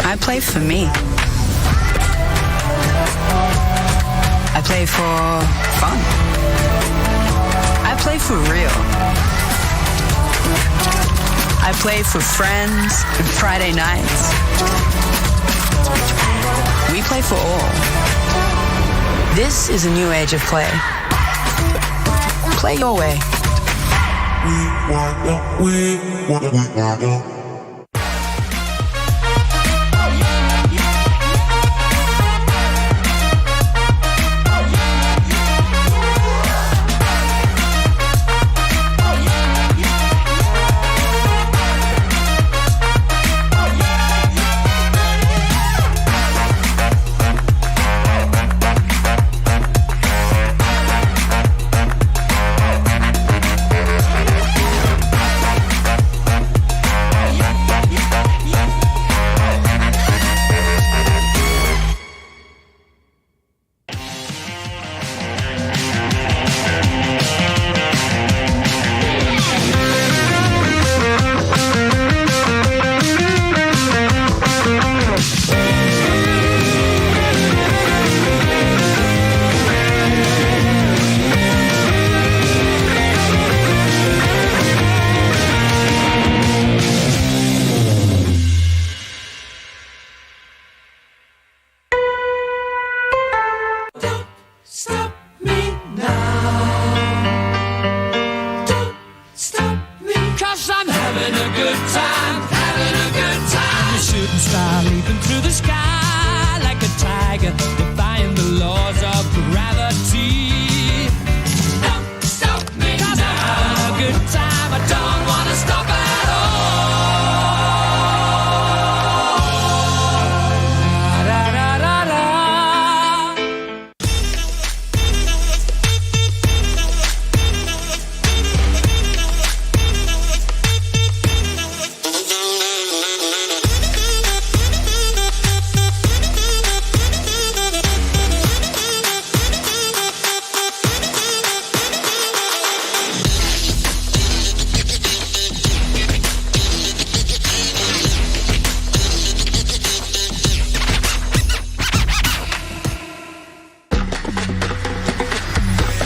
I play for me. I play for fun. I play for real. I play for friends and Friday nights. We play for all. This is a new age of play. Play your way.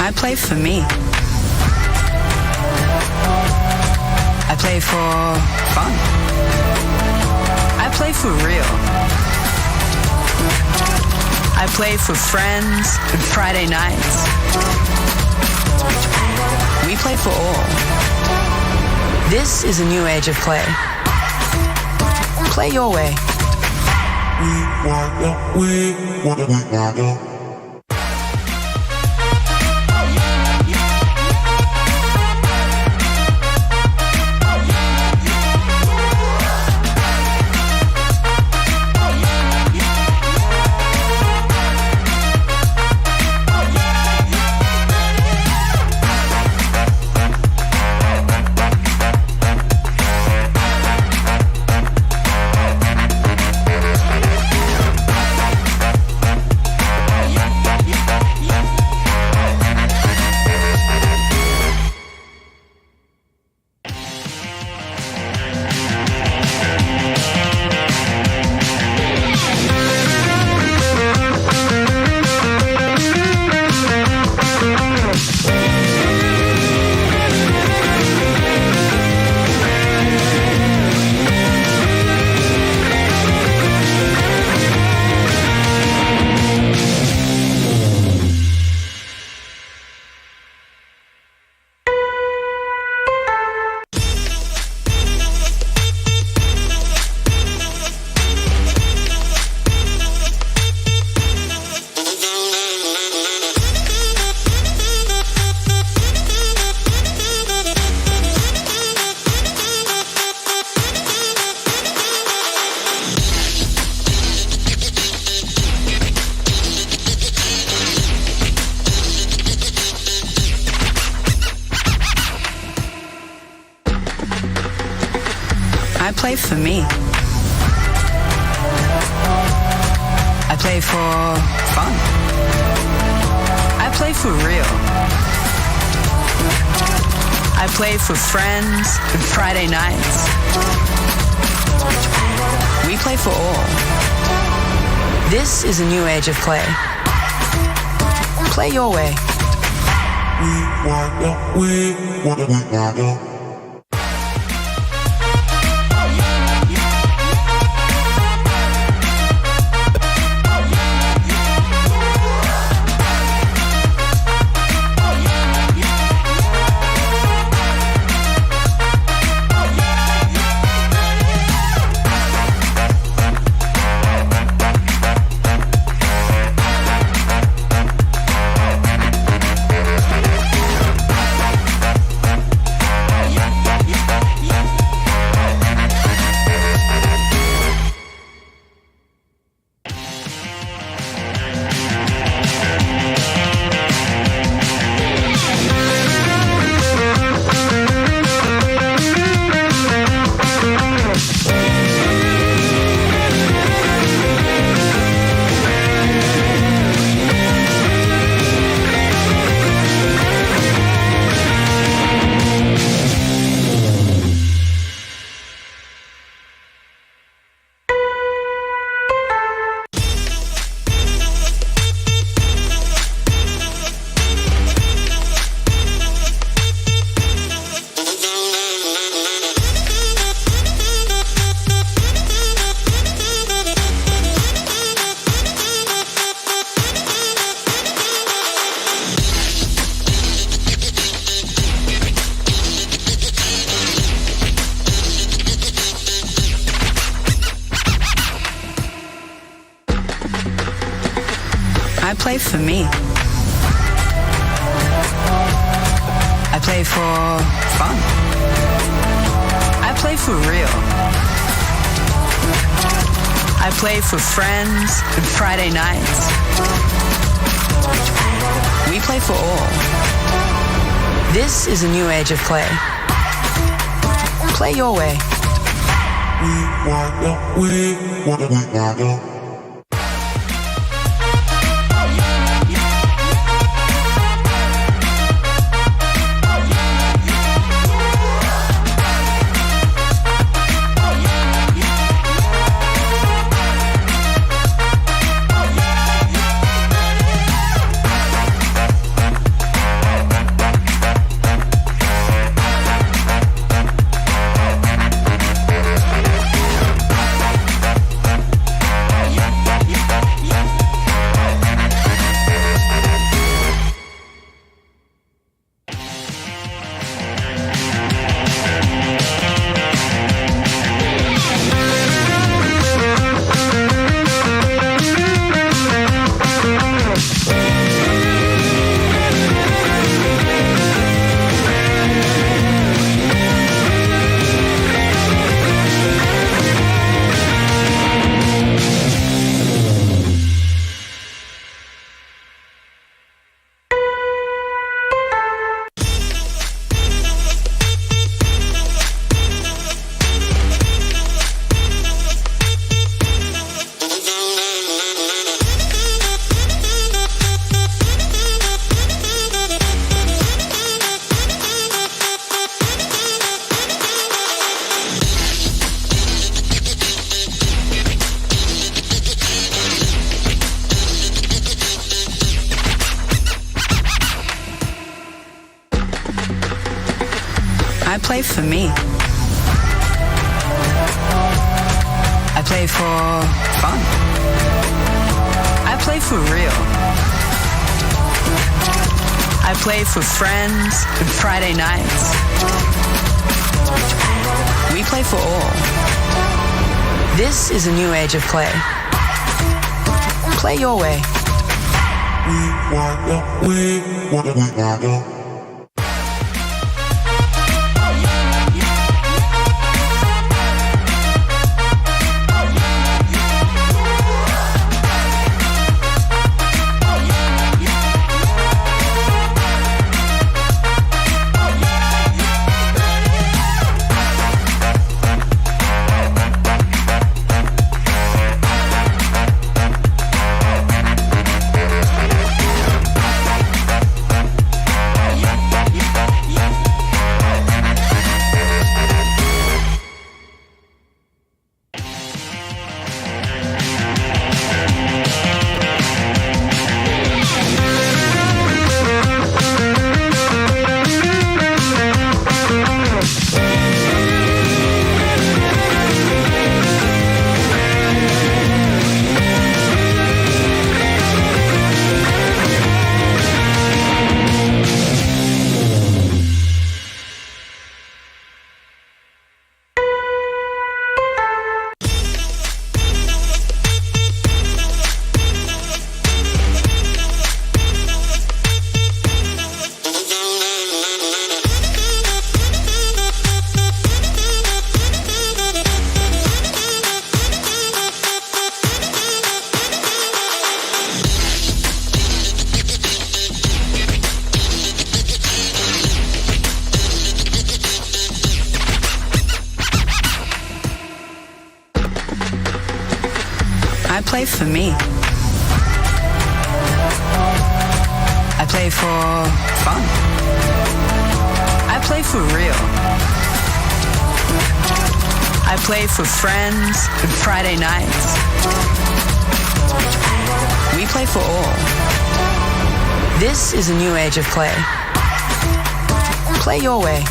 I play for me. I play for fun. I play for real. I play for friends and Friday nights. We play for all. This is a new age of play. Play your way. I play for me. I play for fun. I play for real. I play for friends and Friday nights. We play for all. This is a new age of play. Play your way. I play for me. I play for fun. I play for real. I play for friends and Friday nights. We play for all. This is a new age of play. Play your way. I play for me. I play for fun. I play for real. I play for friends and Friday nights. We play for all. This is a new age of play. Play your way. I play for me. I play for fun. I play for real. I play for friends and Friday nights. We play for all. This is a new age of play. Play your way.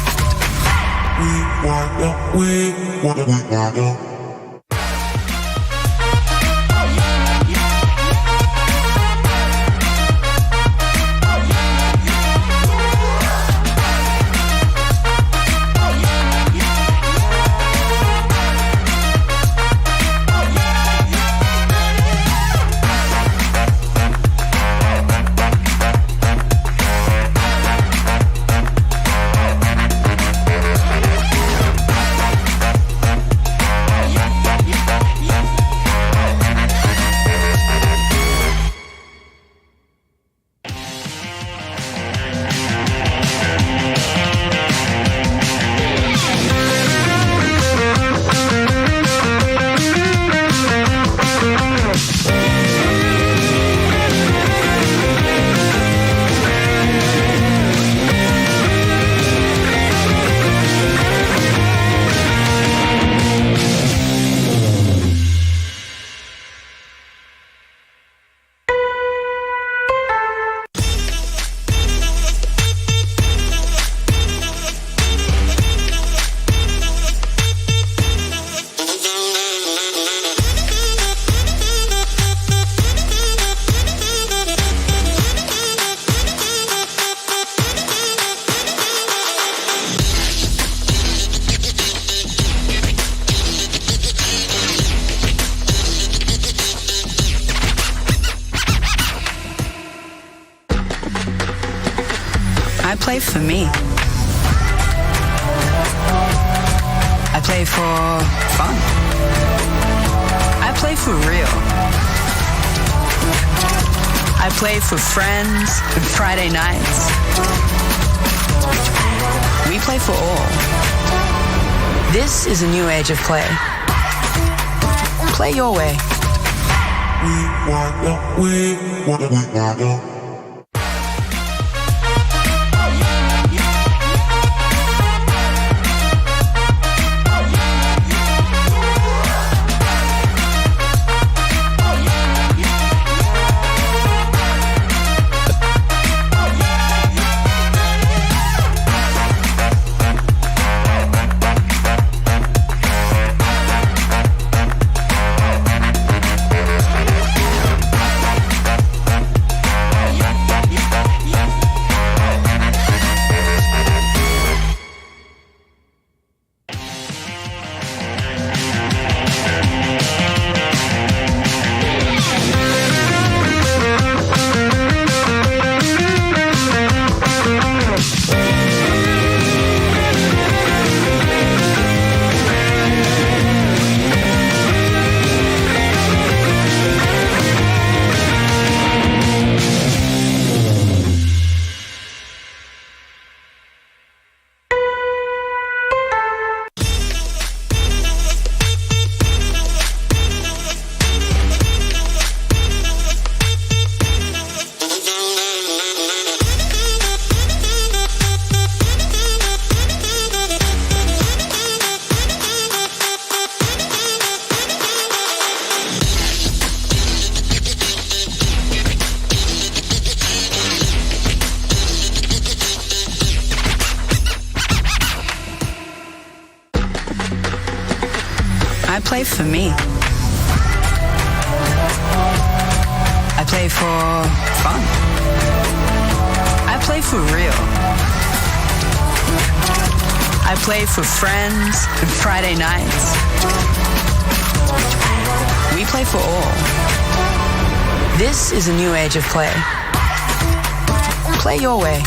I play for me. I play for fun. I play for real. I play for friends and Friday nights. We play for all. This is a new age of play. Play your way. play for me. I play for fun. I play for real. I play for friends and Friday nights. We play for all. This is a new age of play. Play your way.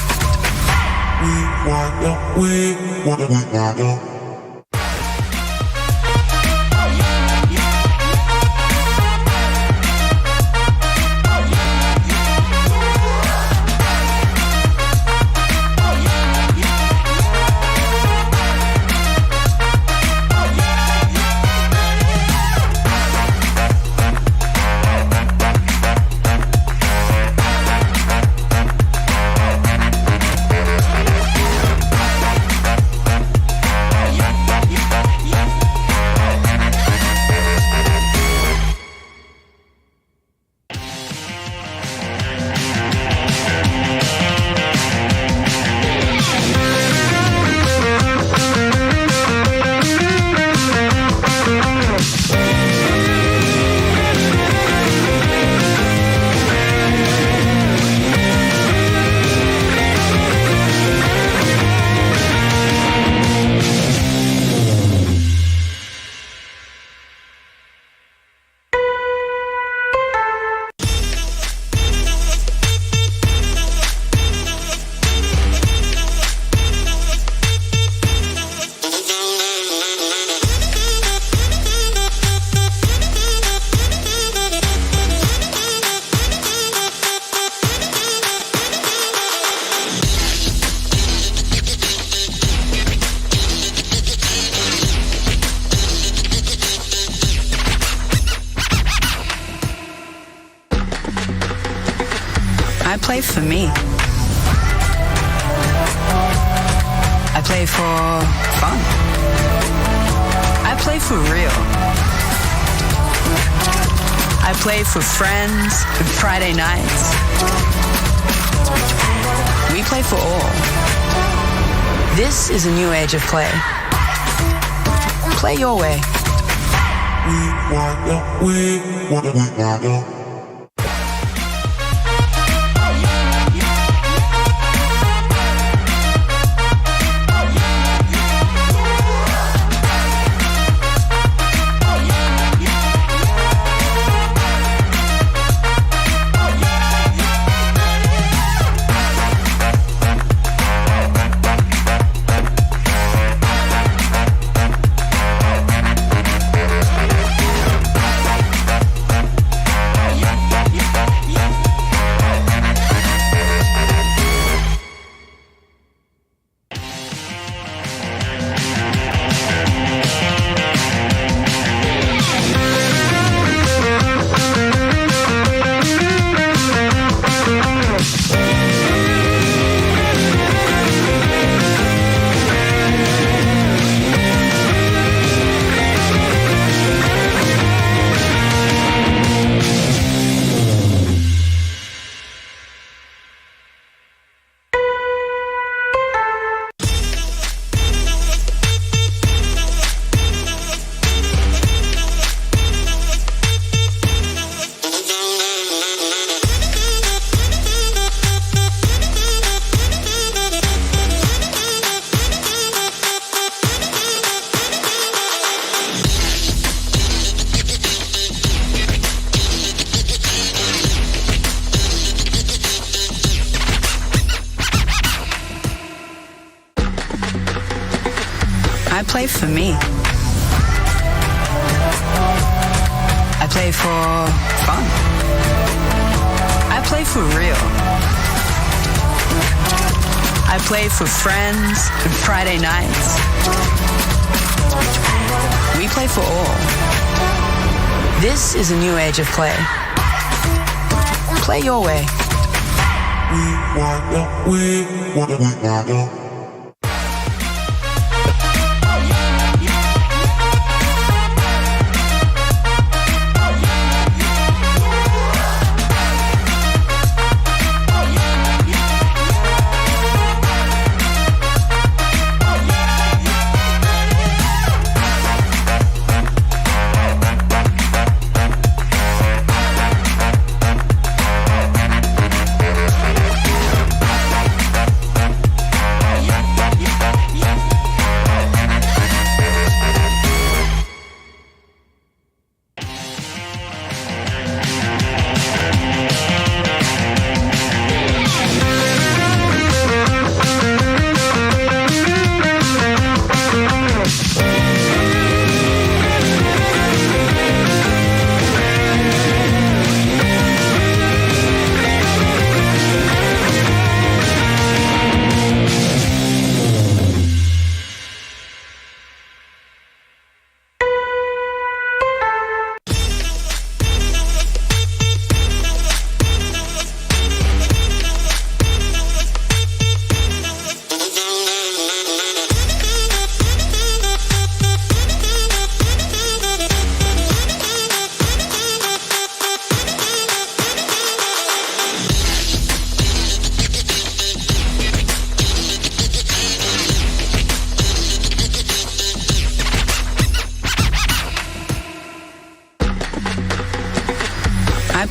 I play for me. I play for fun. I play for real. I play for friends and Friday nights. We play for all. This is a new age of play. Play your way. I play for me. I play for fun. I play for real. I play for friends and Friday nights. We play for all. This is a new age of play. Play your way.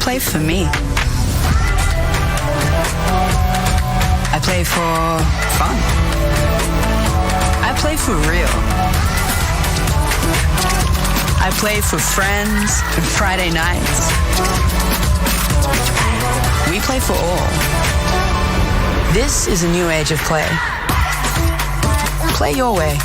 play for me. I play for fun. I play for real. I play for friends and Friday nights. We play for all. This is a new age of play. Play your way.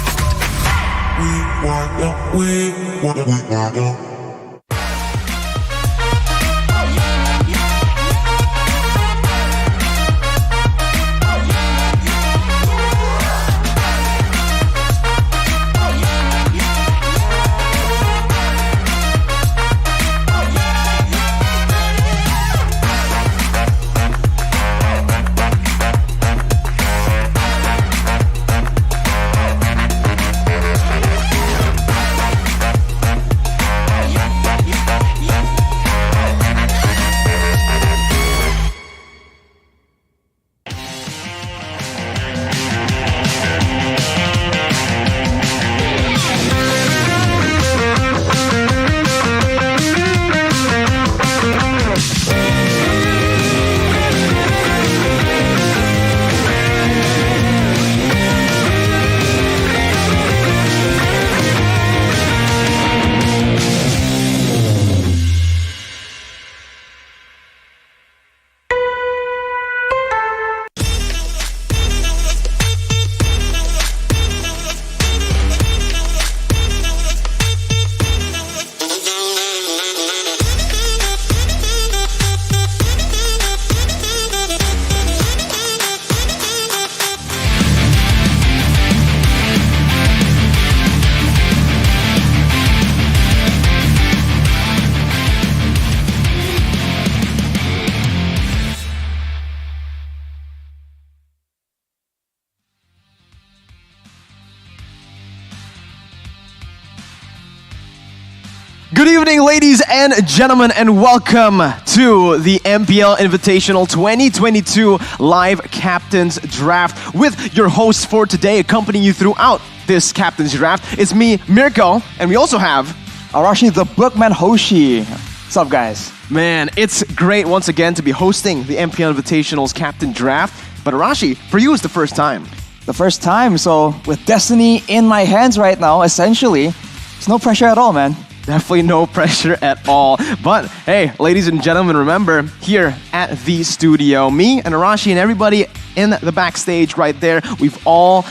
Good evening, ladies and gentlemen, and welcome to the MPL Invitational 2022 Live Captains Draft with your hosts for today, accompanying you throughout this Captains Draft. It's me, Mirko, and we also have Arashi, the Bookman Hoshi. What's up, guys? Man, it's great once again to be hosting the MPL Invitational's Captain Draft. But Arashi, for you, it's the first time. The first time, so with destiny in my hands right now, essentially, it's no pressure at all, man. Definitely no pressure at all. But hey, ladies and gentlemen, remember, here at the studio, me and Arashi and everybody in the backstage right there, we've all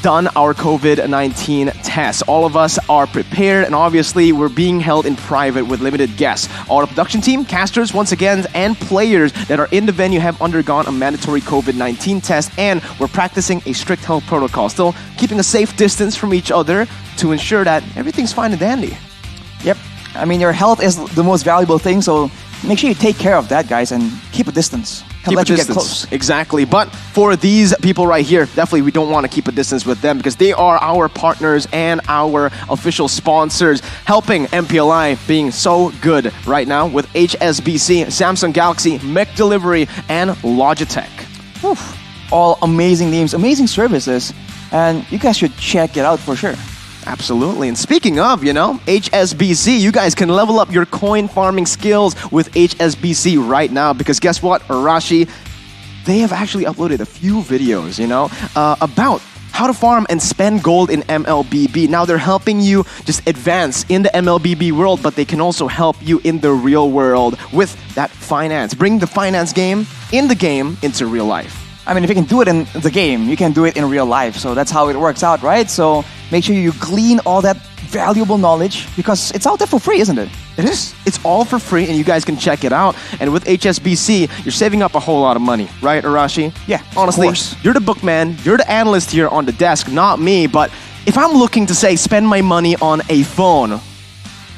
done our COVID-19 tests. All of us are prepared, and obviously we're being held in private with limited guests. Our production team, casters once again, and players that are in the venue have undergone a mandatory COVID-19 test, and we're practicing a strict health protocol, still keeping a safe distance from each other to ensure that everything's fine and dandy. Yep. I mean, your health is the most valuable thing, so make sure you take care of that, guys, and keep a distance. Can't let you get close. Exactly. But for these people right here, definitely we don't want to keep a distance with them because they are our partners and our official sponsors, helping MPLI being so good right now with HSBC, Samsung Galaxy, Mech Delivery, and Logitech. Oof. All amazing names, amazing services, and you guys should check it out for sure. Absolutely. And speaking of, HSBC, you guys can level up your coin farming skills with HSBC right now because guess what, Arashi? They have actually uploaded a few videos, about how to farm and spend gold in MLBB. Now they're helping you just advance in the MLBB world, but they can also help you in the real world with that finance. Bring the finance game in the game into real life. I mean, if you can do it in the game, you can do it in real life. So that's how it works out, right? So make sure you glean all that valuable knowledge because it's out there for free, isn't it? It is. It's all for free and you guys can check it out. And with HSBC, you're saving up a whole lot of money, right, Arashi? Yeah, honestly, of course. You're the bookman, you're the analyst here on the desk, not me. But if I'm looking to, say, spend my money on a phone,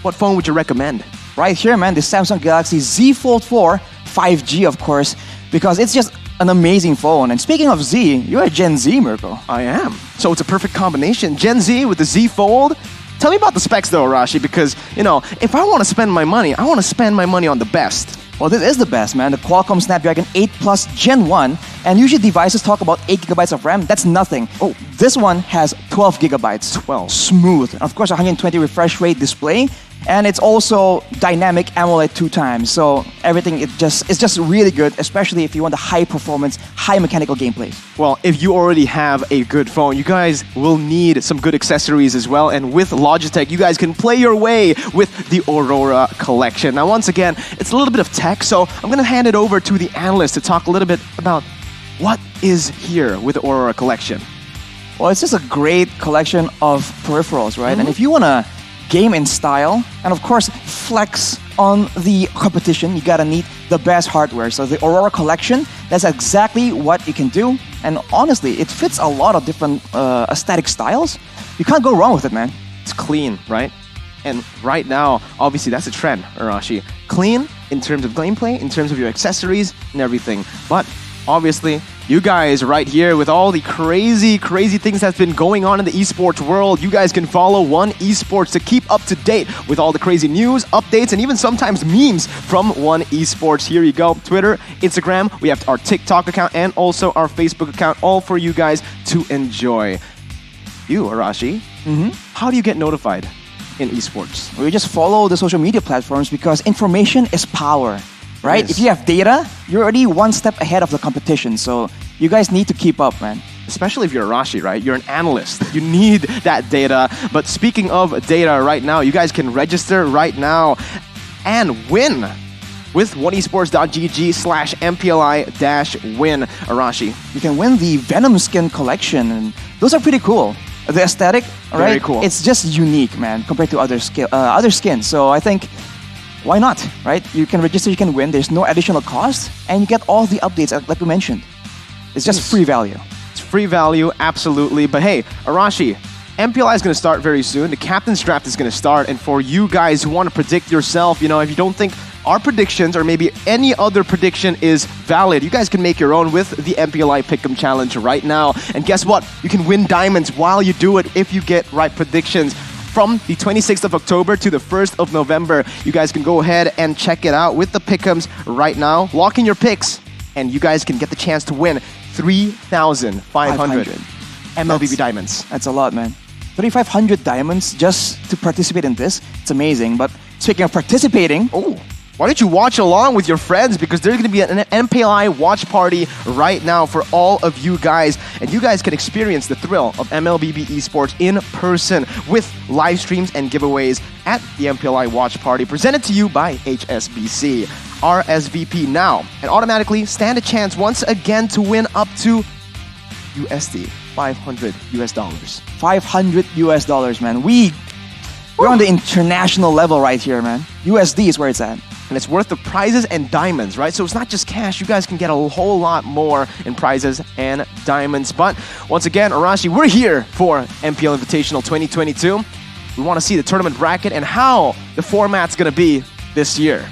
what phone would you recommend? Right here, man, the Samsung Galaxy Z Fold 4, 5G, of course, because it's just an amazing phone. And speaking of Z, you're a Gen Z, Mirko. I am. So it's a perfect combination. Gen Z with the Z Fold. Tell me about the specs though, Arashi, because, if I want to spend my money, I want to spend my money on the best. Well, this is the best, man. The Qualcomm Snapdragon 8 Plus Gen 1. And usually devices talk about 8 gigabytes of RAM. That's nothing. Oh, this one has 12 gigabytes. 12. Smooth. And of course, 120 refresh rate display. And it's also dynamic AMOLED 2 times. So everything it's just really good, especially if you want the high performance, high mechanical gameplay. Well, if you already have a good phone, you guys will need some good accessories as well. And with Logitech, you guys can play your way with the Aurora collection. Now, once again, it's a little bit of tech, so I'm going to hand it over to the analyst to talk a little bit about what is here with the Aurora collection. Well, it's just a great collection of peripherals, right? And if you want to game in style, and of course, flex on the competition, you gotta need the best hardware. So the Aurora collection, that's exactly what you can do. And honestly, it fits a lot of different aesthetic styles. You can't go wrong with it, man. It's clean, right? And right now, obviously, that's a trend, Arashi. Clean in terms of gameplay, in terms of your accessories and everything. But obviously, you guys right here with all the crazy things that's been going on in the esports world, you guys can follow One Esports to keep up to date with all the crazy news, updates, and even sometimes memes from One Esports. Here you go. Twitter, Instagram, we have our TikTok account and also our Facebook account, all for you guys to enjoy. You, Arashi, how do you get notified in esports? We just follow the social media platforms because information is power. Right? Yes. If you have data, you're already one step ahead of the competition. So you guys need to keep up, man. Especially if you're Arashi, right? You're an analyst. You need that data. But speaking of data right now, you guys can register right now and win with oneesports.gg/MPLI-win, Arashi. You can win the Venom skin collection, and those are pretty cool. The aesthetic, right? Very cool. It's just unique, man, compared to other skins. So I think, why not, right? You can register, you can win. There's no additional cost, and you get all the updates, like we mentioned. It's just free value. It's free value, absolutely. But hey, Arashi, MPLI is going to start very soon. The Captain's Draft is going to start. And for you guys who want to predict yourself, you know, if you don't think our predictions or maybe any other prediction is valid, you guys can make your own with the MPLI Pick'em Challenge right now. And guess what? You can win diamonds while you do it if you get right predictions. From the 26th of October to the 1st of November, you guys can go ahead and check it out with the Pick'ems right now. Lock in your picks, and you guys can get the chance to win 3,500 MLBB diamonds. That's a lot, man. 3,500 diamonds just to participate in this. It's amazing. But speaking of participating, Why don't you watch along with your friends, because there's going to be an MPLI watch party right now for all of you guys, and you guys can experience the thrill of MLBB Esports in person with live streams and giveaways at the MPLI watch party presented to you by HSBC. RSVP now and automatically stand a chance once again to win up to USD $500. $500, man. We're on the international level right here, man. USD is where it's at. And it's worth the prizes and diamonds, right? So it's not just cash. You guys can get a whole lot more in prizes and diamonds. But once again, Arashi, we're here for MPL Invitational 2022. We want to see the tournament bracket and how the format's going to be this year.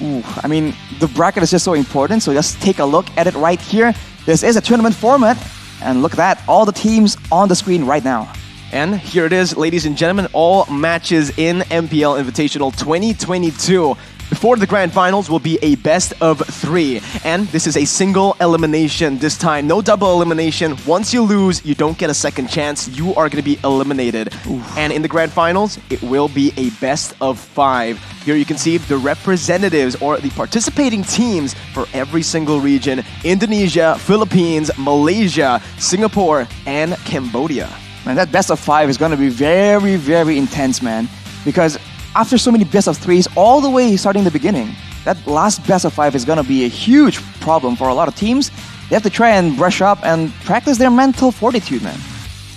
I mean, the bracket is just so important. So just take a look at it right here. This is a tournament format. And look at that. All the teams on the screen right now. And here it is, ladies and gentlemen, all matches in MPL Invitational 2022. Before the grand finals will be a best of 3. And this is a single elimination this time. No double elimination. Once you lose, you don't get a second chance. You are going to be eliminated. And in the grand finals, it will be a best of 5. Here you can see the representatives or the participating teams for every single region: Indonesia, Philippines, Malaysia, Singapore, and Cambodia. Man, that best of 5 is going to be very, very intense, man. Because after so many best of 3s all the way starting the beginning, that last best of 5 is going to be a huge problem for a lot of teams. They have to try and brush up and practice their mental fortitude, man.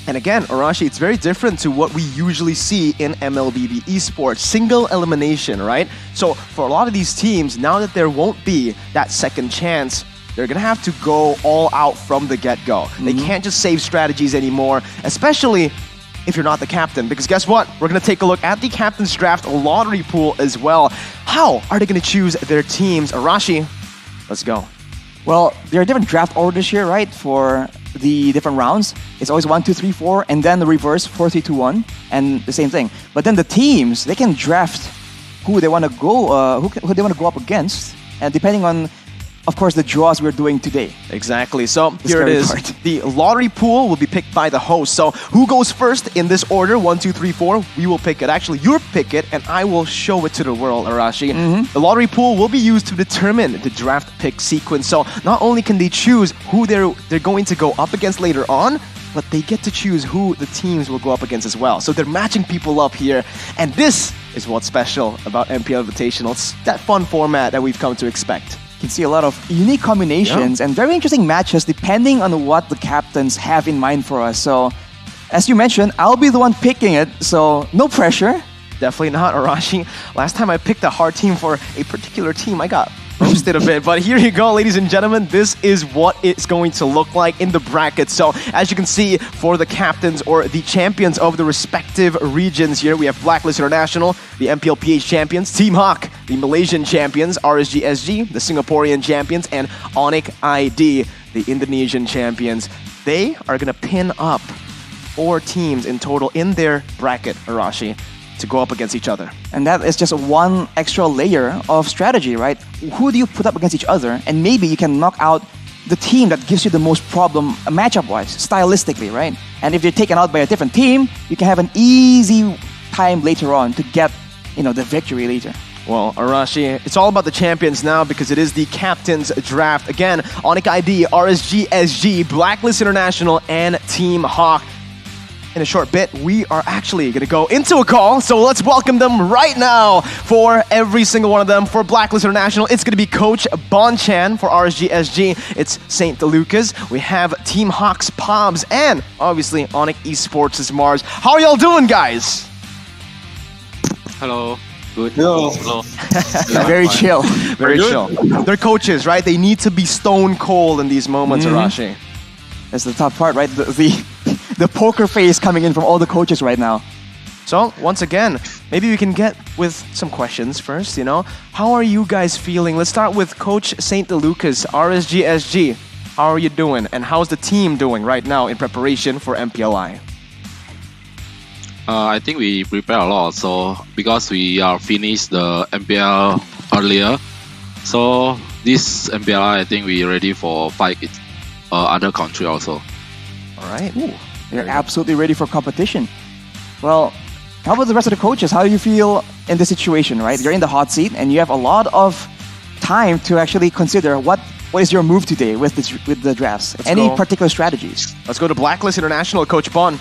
And again, Arashi, it's very different to what we usually see in MLBB Esports. Single elimination, right? So for a lot of these teams, now that there won't be that second chance, they're going to have to go all out from the get-go. They can't just save strategies anymore, especially if you're not the captain. Because guess what? We're going to take a look at the Captain's Draft lottery pool as well. How are they going to choose their teams? Arashi, let's go. Well, there are different draft orders here, right, for the different rounds. It's always 1, 2, 3, 4, and then the reverse, 4, 3, 2, 1, and the same thing. But then the teams, they can draft who they want to go, who they want to go up against, and depending on of course, the draws we're doing today. Exactly. So The here it scary is. part. The lottery pool will be picked by the host. So who goes first in this order? 1, 2, 3, 4. We will pick it. Actually, you'll pick it, and I will show it to the world, Arashi. The lottery pool will be used to determine the draft pick sequence. So not only can they choose who they're going to go up against later on, but they get to choose who the teams will go up against as well. So they're matching people up here. And this is what's special about MPL Invitational. It's that fun format that we've come to expect. You can see a lot of unique combinations and very interesting matches depending on what the captains have in mind for us. So, as you mentioned, I'll be the one picking it, so no pressure. Definitely not, Arashi. Last time I picked a hard team for a particular team, I got roasted a bit. But here you go, ladies and gentlemen. This is what it's going to look like in the bracket. So, as you can see, for the captains or the champions of the respective regions here, we have Blacklist International, the MPLPH champions, Team Hawk, the Malaysian champions, RSG-SG, the Singaporean champions, and Onyx ID, the Indonesian champions. They are going to pin up 4 teams in total in their bracket, Arashi, to go up against each other. And that is just one extra layer of strategy, right? Who do you put up against each other? And maybe you can knock out the team that gives you the most problem matchup-wise, stylistically, right? And if you're taken out by a different team, you can have an easy time later on to get, the victory later. Well, Arashi, it's all about the champions now because it is the captain's draft. Again, Onyx ID, RSG-SG, Blacklist International, and Team Hawk. In a short bit, we are actually going to go into a call, so let's welcome them right now for every single one of them. For Blacklist International, it's going to be Coach Bon Chan. For RSG-SG, it's St. Lucas. We have Team Hawk's Pobs, and obviously Onyx Esports' Mars. How are y'all doing, guys? Hello. Good. Hello. Very chill. Very chill. They're coaches, right? They need to be stone cold in these moments, Arashi. That's the top part, right? The poker face coming in from all the coaches right now. So, once again, maybe we can get with some questions first, How are you guys feeling? Let's start with Coach St. Lucas, RSG-SG. How are you doing? And how's the team doing right now in preparation for MPLI? I think we prepare a lot. So because we are finished the MPL earlier, so this MPLI I think we ready for fight it, other country also. All right. They're absolutely ready for competition. Well, how about the rest of the coaches? How do you feel in this situation, right? You're in the hot seat and you have a lot of time to actually consider what is your move today with the drafts. Any particular strategies? Let's go to Blacklist International, Coach Bon.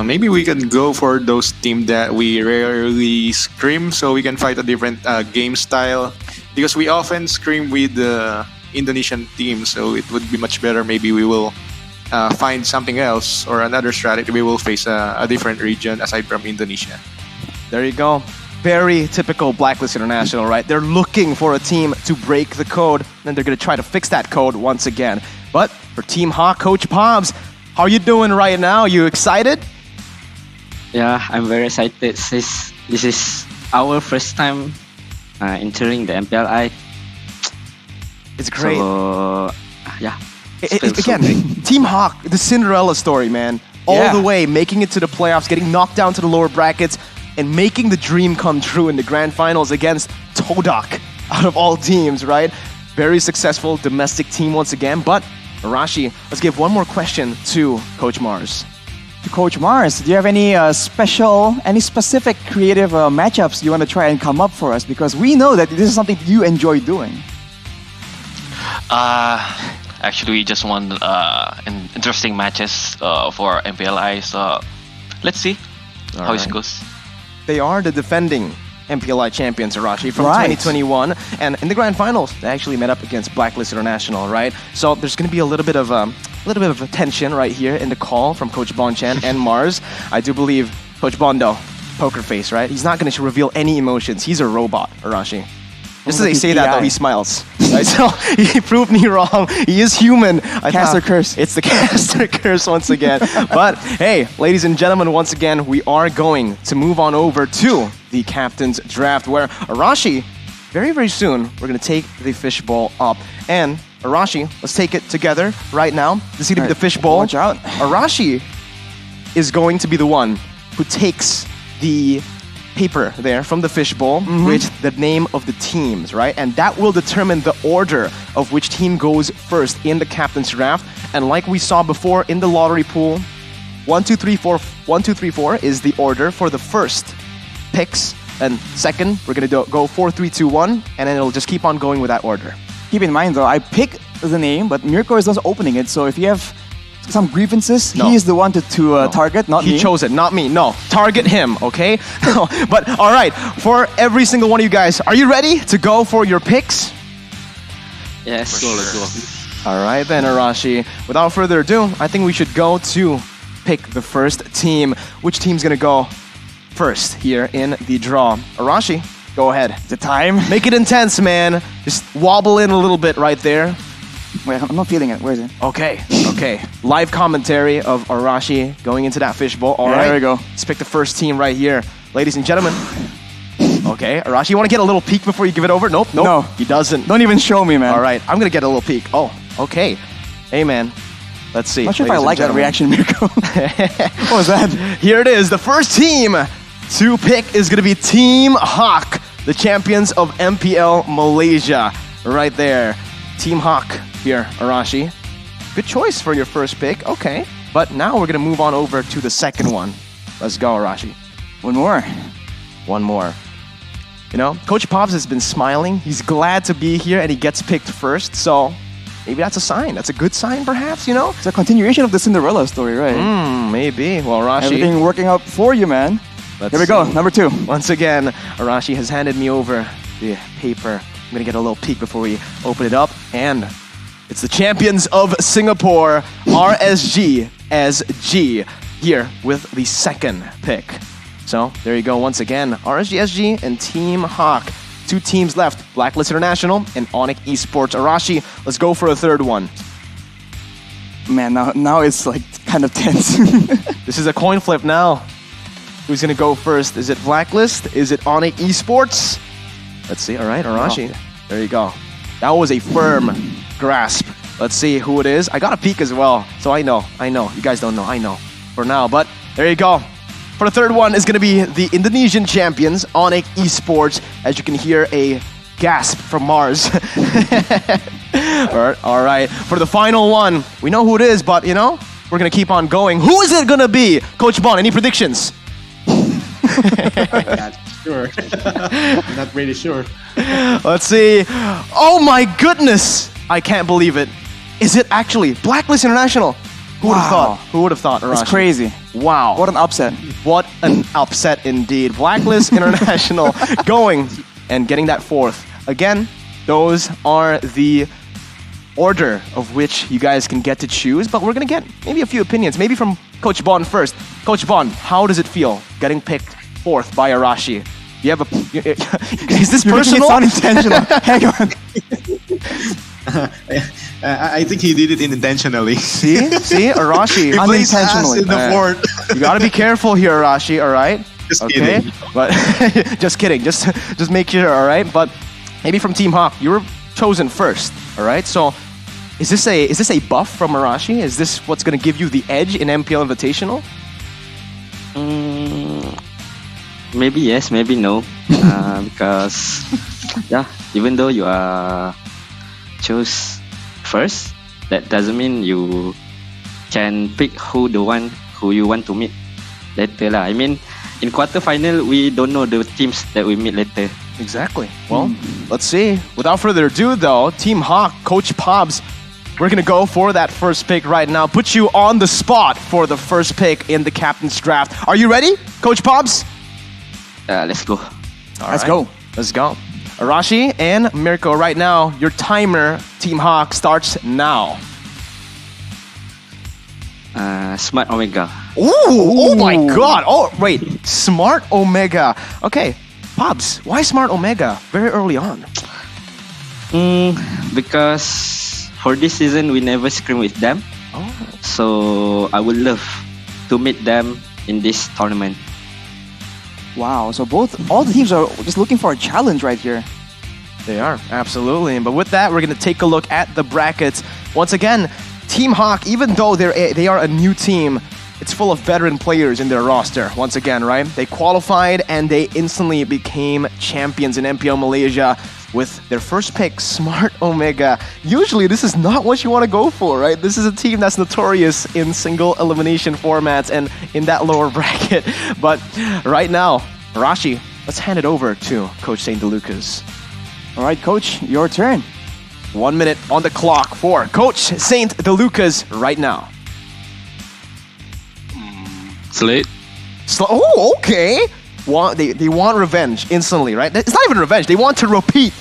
Maybe we can go for those teams that we rarely scrim, so we can fight a different game style. Because we often scrim with the Indonesian team, so it would be much better. Maybe we will find something else or another strategy. We will face a different region aside from Indonesia. There you go. Very typical Blacklist International, right? They're looking for a team to break the code, and they're going to try to fix that code once again. But for Team Hawk, Coach Pobs, how are you doing right now? You excited? Yeah, I'm very excited. This is our first time entering the MPLI. It's great. So, yeah. Again, Team Hawk, the Cinderella story, man. All the way, making it to the playoffs, getting knocked down to the lower brackets, and making the dream come true in the grand finals against Todak, out of all teams, right? Very successful domestic team once again. But, Arashi, let's give one more question to Coach Mars. To Coach Mars, do you have any specific creative matchups you want to try and come up for us? Because we know that this is something you enjoy doing. Actually, we just want an interesting matches for MPLI. So let's see how it goes. They are the defending MPLI champions, Arashi, from 2021, and in the grand finals, they actually met up against Blacklist International, right? So there's going to be a little bit of a tension right here in the call from Coach Bon Chan and Mars. I do believe Coach Bondo, poker face, right? He's not going to reveal any emotions. He's a robot, Arashi. Just as they say that, though, he smiles. Right? So he proved me wrong. He is human. Caster curse. It's the caster curse once again. But hey, ladies and gentlemen, once again, we are going to move on over to the captain's draft, where Arashi, very, very soon, we're going to take the fishbowl up. And Arashi, let's take it together right now. This is going to be the fishbowl. Watch out. Arashi is going to be the one who takes the paper there from the fishbowl with the name of the teams, right? And that will determine the order of which team goes first in the captain's draft. And like we saw before in the lottery pool, 1, 2, 3, 4 is the order for the first picks. And second, we're going to go 4, 3, 2, 1, and then it'll just keep on going with that order. Keep in mind though, I pick the name, but Mirko is also opening it. So if you have some grievances, No. he is the one to target, not He me. chose it, not me. No, target him, okay? But all right, for every single one of you guys, are you ready to go for your picks? Yes. Let's go. All right then, Arashi. Without further ado, I think we should go to pick the first team. Which team's gonna go first here in the draw? Arashi, go ahead. The time. Make it intense, man. Just wobble in a little bit right there. Wait, I'm not feeling it. Where is it? Okay. Live commentary of Arashi going into that fishbowl. All Yeah, right. there we go. Let's pick the first team right here. Ladies and gentlemen. Okay, Arashi, you want to get a little peek before you give it over? Nope. No. He doesn't. Don't even show me, man. All right, I'm going to get a little peek. Oh, okay. Hey, man. Let's see. Not sure if I ladies and like that gentlemen. reaction, Mirko. What was that? Here it is. The first team to pick is going to be Team Hawk, the champions of MPL Malaysia. Right there. Team Hawk here, Arashi. Good choice for your first pick. Okay. But now we're going to move on over to the second one. Let's go, Arashi. One more. One more. You know, Coach Pops has been smiling. He's glad to be here and he gets picked first. So maybe that's a sign. That's a good sign, perhaps, you know? It's a continuation of the Cinderella story, right? Maybe. Well, Arashi. Everything working out for you, man. let's Here we go, see. number 2. Once again, Arashi has handed me over the paper. I'm going to get a little peek before we open it up. And it's the champions of Singapore, RSG as G, here with the second pick. So there you go once again. RSG SG and Team Hawk. 2 teams left, Blacklist International and Onyx Esports. Arashi, let's go for a third one. Man, now it's like kind of tense. This is a coin flip now. Who's going to go first? Is it Blacklist? Is it Onyx Esports? Let's see. All right, Arashi. There you go. That was a firm grasp. Let's see who it is. I got a peek as well, so I know. You guys don't know. I know for now, but there you go. For the third one is going to be the Indonesian champions, Onyx Esports. As you can hear, a gasp from Mars. All right. For the final one, we know who it is, but you know, we're going to keep on going. Who is it going to be? Coach Bon, any predictions? Not sure. Not really sure. Let's see. Oh my goodness! I can't believe it. Is it actually Blacklist International? Who would have Wow. thought? Who would have thought, Arashi? It's crazy. Wow. What an upset. What an upset indeed. Blacklist International going and getting that fourth. Again, those are the order of which you guys can get to choose, but we're going to get maybe a few opinions. Maybe from Coach Bon first. Coach Bon, how does it feel getting picked fourth by Arashi? You have a... Is this You're making personal? it sound intentional. Hang on. I think he did it intentionally. See, Arashi. He plays ass Unintentionally. in the fourth. You got to be careful here, Arashi. All right. Just okay. kidding. But just kidding. Just make sure. All right. But maybe from Team Hawk, you were chosen first. All right. So is this a buff from Arashi? Is this what's going to give you the edge in MPL Invitational? Maybe yes, maybe no. Because yeah, even though you are chose first, that doesn't mean you can pick who you want to meet later lah. I mean, in quarterfinal we don't know the teams that we meet later. Exactly. Well, let's see. Without further ado, though, Team Hawk, Coach Pobs, we're going to go for that first pick right now. Put you on the spot for the first pick in the captain's draft. Are you ready, Coach Pobs? Let's go. Let's go. Let's go. Arashi and Mirko, right now, your timer, Team Hawk, starts now. Smart Omega. Ooh, oh my God. Oh, wait. Smart Omega. Okay. Pobs, why Smart Omega very early on? Because for this season we never scrim with them. Oh. So I would love to meet them in this tournament. Wow. So all the teams are just looking for a challenge right here. They are, absolutely. But with that, we're going to take a look at the brackets. Once again, Team Hawk, even though they are a new team, it's full of veteran players in their roster once again, right? They qualified and they instantly became champions in MPL Malaysia with their first pick, Smart Omega. Usually this is not what you want to go for, right? This is a team that's notorious in single elimination formats and in that lower bracket. But right now, Arashi, let's hand it over to Coach St. DeLucas. All right, Coach, your turn. 1 minute on the clock for Coach St. DeLucas right now. Slate. Oh, okay. They want revenge instantly, right? It's not even revenge. They want to repeat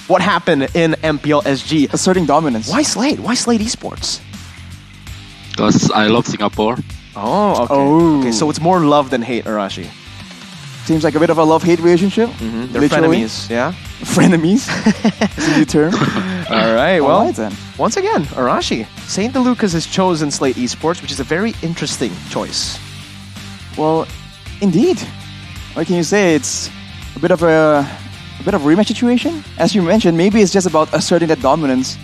what happened in MPL SG. Asserting dominance. Why Slate? Why Slate Esports? Because I love Singapore. Oh, okay. Oh. Okay, so it's more love than hate, Arashi. Seems like a bit of a love-hate relationship. They're Literally. frenemies, yeah? Frenemies. It's a new term. All right, well, All right, then. once again, Arashi, St. DeLucas has chosen Slate Esports, which is a very interesting choice. Well, indeed. What can you say? It's a bit of a rematch situation. As you mentioned, maybe it's just about asserting that dominance,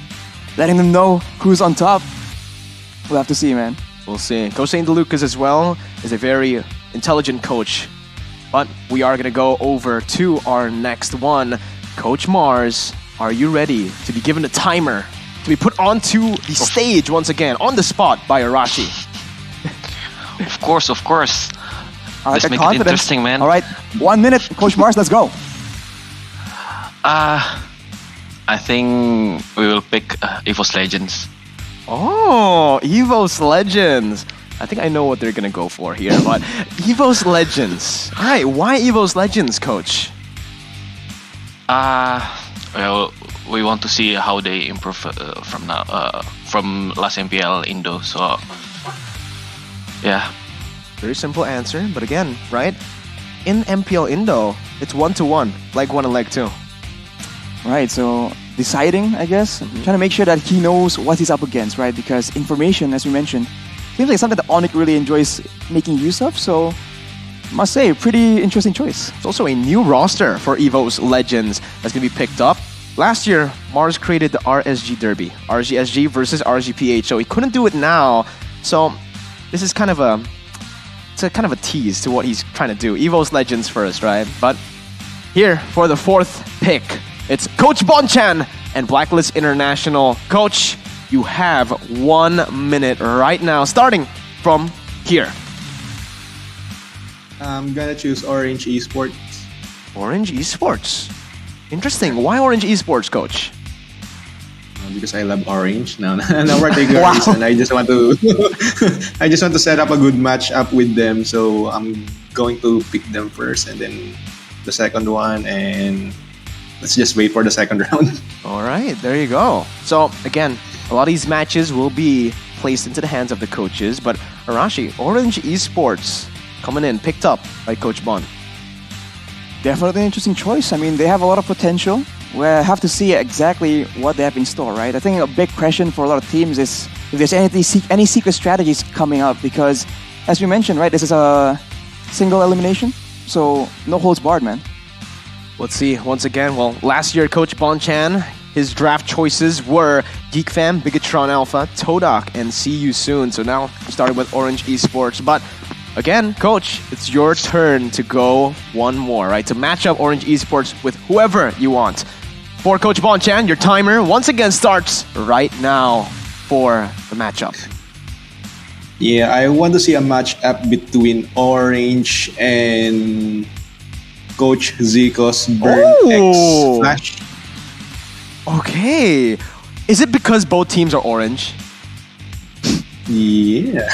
letting them know who's on top. We'll have to see, man. We'll see. Coach St. DeLucas as well is a very intelligent coach. But we are going to go over to our next one. Coach Mars, are you ready to be given a timer to be put onto the stage once again, on the spot by Arashi? Of course, of course. I like Let's the make it confidence. interesting, man. All right, 1 minute, Coach Mars. Let's go. I think we will pick EVOS Legends. Oh, EVOS Legends. I think I know what they're going to go for here, but EVOS Legends. All right, why EVOS Legends, Coach? Well, we want to see how they improve from now, from last MPL Indo. So, yeah. Very simple answer, but again, right? In MPL Indo, it's 1-1, leg 1 and leg 2. Right, so deciding, I guess, trying to make sure that he knows what he's up against, right? Because information, as we mentioned, seems like something that Onyx really enjoys making use of, so must say, pretty interesting choice. It's also a new roster for EVOS Legends that's going to be picked up. Last year, Mars created the RSG Derby, RGSG versus RGPH, so he couldn't do it now. So this is kind of a tease to what he's trying to do. EVOS Legends first, right? But here for the fourth pick, it's Coach Bonchan and Blacklist International. Coach, you have 1 minute right now, starting from here. I'm gonna choose Orange Esports. Orange Esports. Interesting. Why Orange Esports, Coach? Because I love Orange. No, no particular reason. I just want to, I just want to set up a good match up with them. So I'm going to pick them first, and then the second one, and let's just wait for the second round. All right, there you go. So again, a lot of these matches will be placed into the hands of the coaches, but Arashi, Orange Esports coming in, picked up by Coach Bon. Definitely an interesting choice. I mean, they have a lot of potential. We'll have to see exactly what they have in store, right? I think a big question for a lot of teams is if there's any secret strategies coming up, because as we mentioned, right, this is a single elimination, so no holds barred, man. Let's see, once again, well, last year, Coach Bonchan, his draft choices were GeekFam, Bigatron Alpha, Todak, and See You Soon. So now we started with Orange Esports. But again, Coach, it's your turn to go one more, right? To match up Orange Esports with whoever you want. For Coach Bonchan, your timer once again starts right now for the matchup. Yeah, I want to see a match up between Orange and Coach Zico's Burn X Flash. Okay. Is it because both teams are orange? Yeah.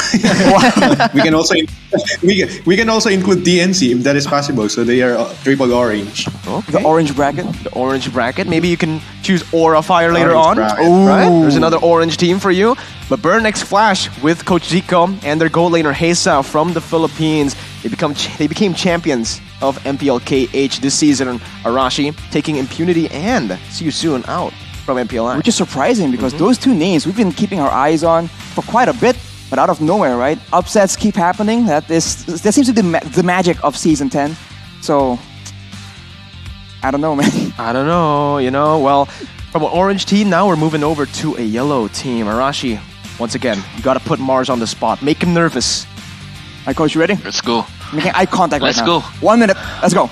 we can also include TNC if that is possible. So they are triple orange. Okay. The orange bracket. The orange bracket. Maybe you can choose Aura Fire later Orange on. bracket. Right? There's another orange team for you. But Burn X Flash with Coach Zico and their goal laner Hesa from the Philippines. They became champions of MPLKH this season. Arashi taking Impunity and See You Soon out from MPLI. Which is surprising because those two names we've been keeping our eyes on for quite a bit, but out of nowhere, right? Upsets keep happening. That seems to be the magic of Season 10. So, I don't know, man. I don't know, well, from an orange team, now we're moving over to a yellow team. Arashi, once again, you got to put Mars on the spot. Make him nervous. right, coach, you ready? Let's go. Making eye contact Let's right now. go. 1 minute. Let's go.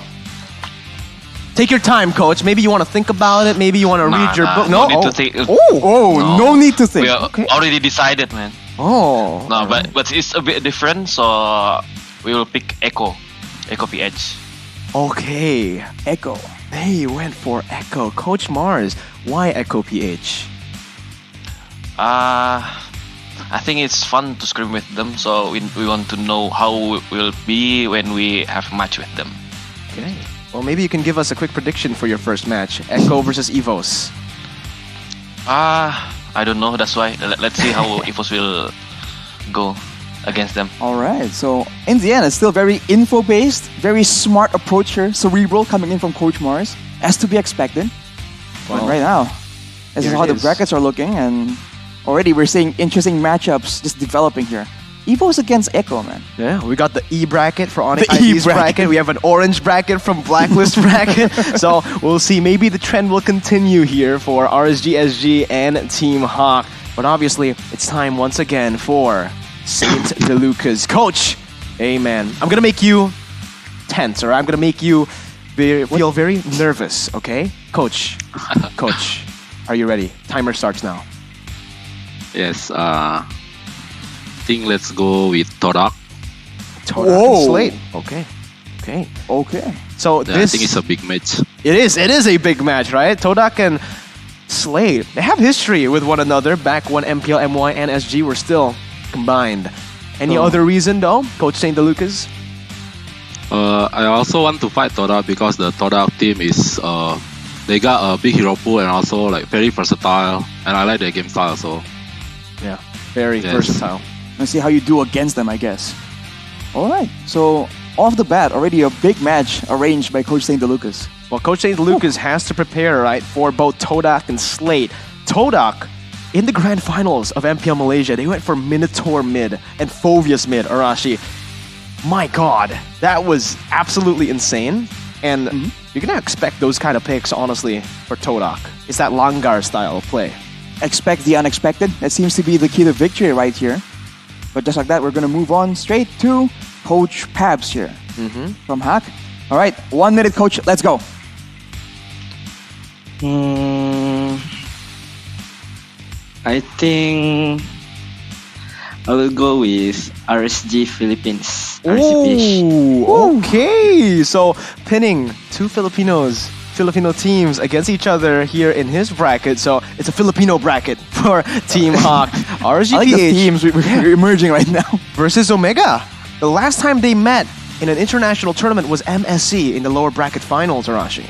Take your time, coach. Maybe you want to think about it. Maybe you want to read your book. No No. need to think. Oh, no need to think. We are Okay. already decided, man. Oh. No, but it's a bit different, so we will pick Echo PH. Okay. Echo. They went for Echo. Coach Mars, why Echo PH? I think it's fun to scrim with them, so we want to know how it will be when we have a match with them. Okay. Well, maybe you can give us a quick prediction for your first match. Echo versus Evos. I don't know. That's why. Let's see how EVOS will go against them. All right. So in the end, it's still very info-based, very smart approach here, cerebral coming in from Coach Mars, as to be expected. But right now, this is here how it the is. brackets are looking, and already we're seeing interesting matchups just developing here. Evo's against Echo, man. Yeah, we got the E bracket for Onyx The E ID's bracket. We have an orange bracket from Blacklist bracket. So we'll see. Maybe the trend will continue here for RSG, SG, and Team Hawk. But obviously, it's time once again for Saint DeLucas. Coach, hey man, I'm going to make you tense, or I'm going to make you feel very nervous, okay? Coach, are you ready? Timer starts now. Yes. Think let's go with Todak. Todak Whoa. and Slate. Okay. So Yeah, I this think it's a big match. It is a big match, right? Todak and Slade, they have history with one another back when MPL, MY, and SG were still combined. Any other reason though, Coach St. DeLucas? I also want to fight Todak because the Todak team is they got a big hero pool and also like very versatile, and I like their game style. So Yeah, very Yes. versatile. Let's see how you do against them, I guess. All right. So off the bat, already a big match arranged by Coach St. DeLucas. Well, Coach St. DeLucas has to prepare, right, for both Todak and Slate. Todak, in the grand finals of MPL Malaysia, they went for Minotaur mid and Phovius mid, Arashi. My God, that was absolutely insane. And you're going to expect those kind of picks, honestly, for Todak. It's that Langar style of play. Expect the unexpected. That seems to be the key to victory right here. But just like that, we're going to move on straight to Coach Pabs here from Hack. All right, 1 minute, Coach. Let's go. I think I will go with RSG Philippines. RCPH. Ooh, okay. So pinning two Filipino teams against each other here in his bracket. So it's a Filipino bracket for Team Hawk. I like the RSGPH teams we're emerging right now. versus Omega. The last time they met in an international tournament was MSC in the lower bracket finals, Arashi.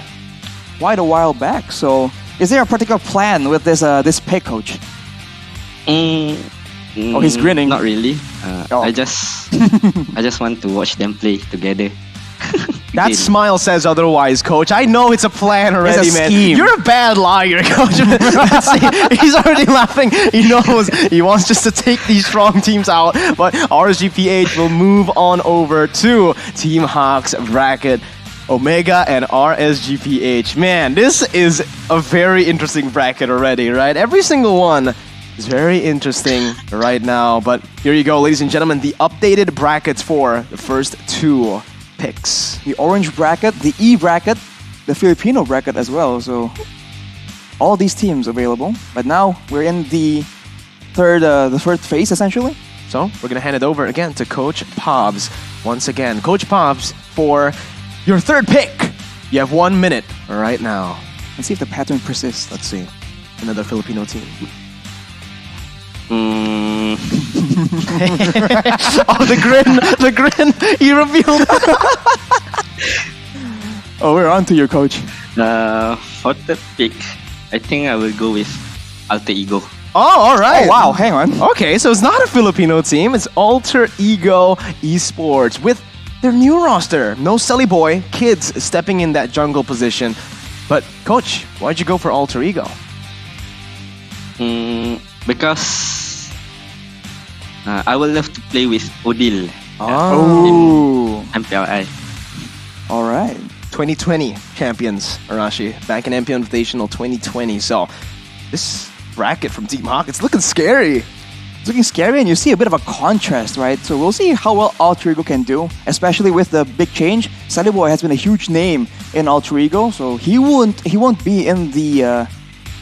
Quite a while back. So is there a particular plan with this pick, Coach? Oh, he's grinning. Not really. Oh. I just want to watch them play together. That smile says otherwise, Coach. I know it's a plan already, It's a man. scheme. You're a bad liar, Coach. Let's see. He's already laughing. He knows. He wants just to take these strong teams out. But RSGPH will move on over to Team Hawk's bracket. Omega and RSGPH. Man, this is a very interesting bracket already, right? Every single one is very interesting right now. But here you go, ladies and gentlemen, the updated brackets for the first two picks. The orange bracket, the E bracket, the Filipino bracket as well. So all these teams available. But now we're in the third phase essentially. So we're gonna hand it over again to Coach Pobs once again. Coach Pobs, for your third pick, you have 1 minute right now. Let's see if the pattern persists. Let's see, another Filipino team. Mm, Oh, the grin, he revealed. Oh, we're on to your coach. for the pick, I think I will go with Alter Ego. Oh, all right. Oh, wow, hang on. Okay, so it's not a Filipino team. It's Alter Ego Esports with their new roster. No Sully Boy, kids stepping in that jungle position. But, Coach, why'd you go for Alter Ego? Because I would love to play with Odile Oh. in MPLI. All right. 2020 champions, Arashi. Back in MPL Invitational 2020. So, this bracket from Team Hawk, it's looking scary. It's looking scary, and you see a bit of a contrast, right? So we'll see how well Alter Ego can do, especially with the big change. Sunny Boy has been a huge name in Alter Ego, so he won't be in the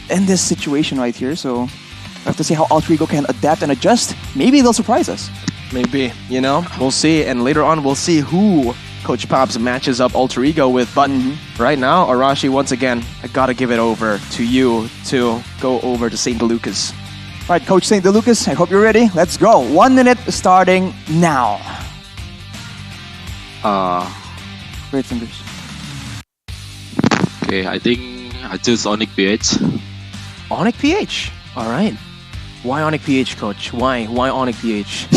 in this situation right here. So we have to see how Alter Ego can adapt and adjust. Maybe they'll surprise us. Maybe, we'll see. And later on, we'll see who Coach Pops matches up Alter Ego with. But right now, Arashi, once again, I gotta give it over to you to go over to St. Lucas. All right, Coach St. Lucas, I hope you're ready. Let's go. 1 minute starting now. Great fingers. Okay, I think I choose Onyx PH. Onyx PH. All right. Why Onyx PH, Coach? Why Onyx PH?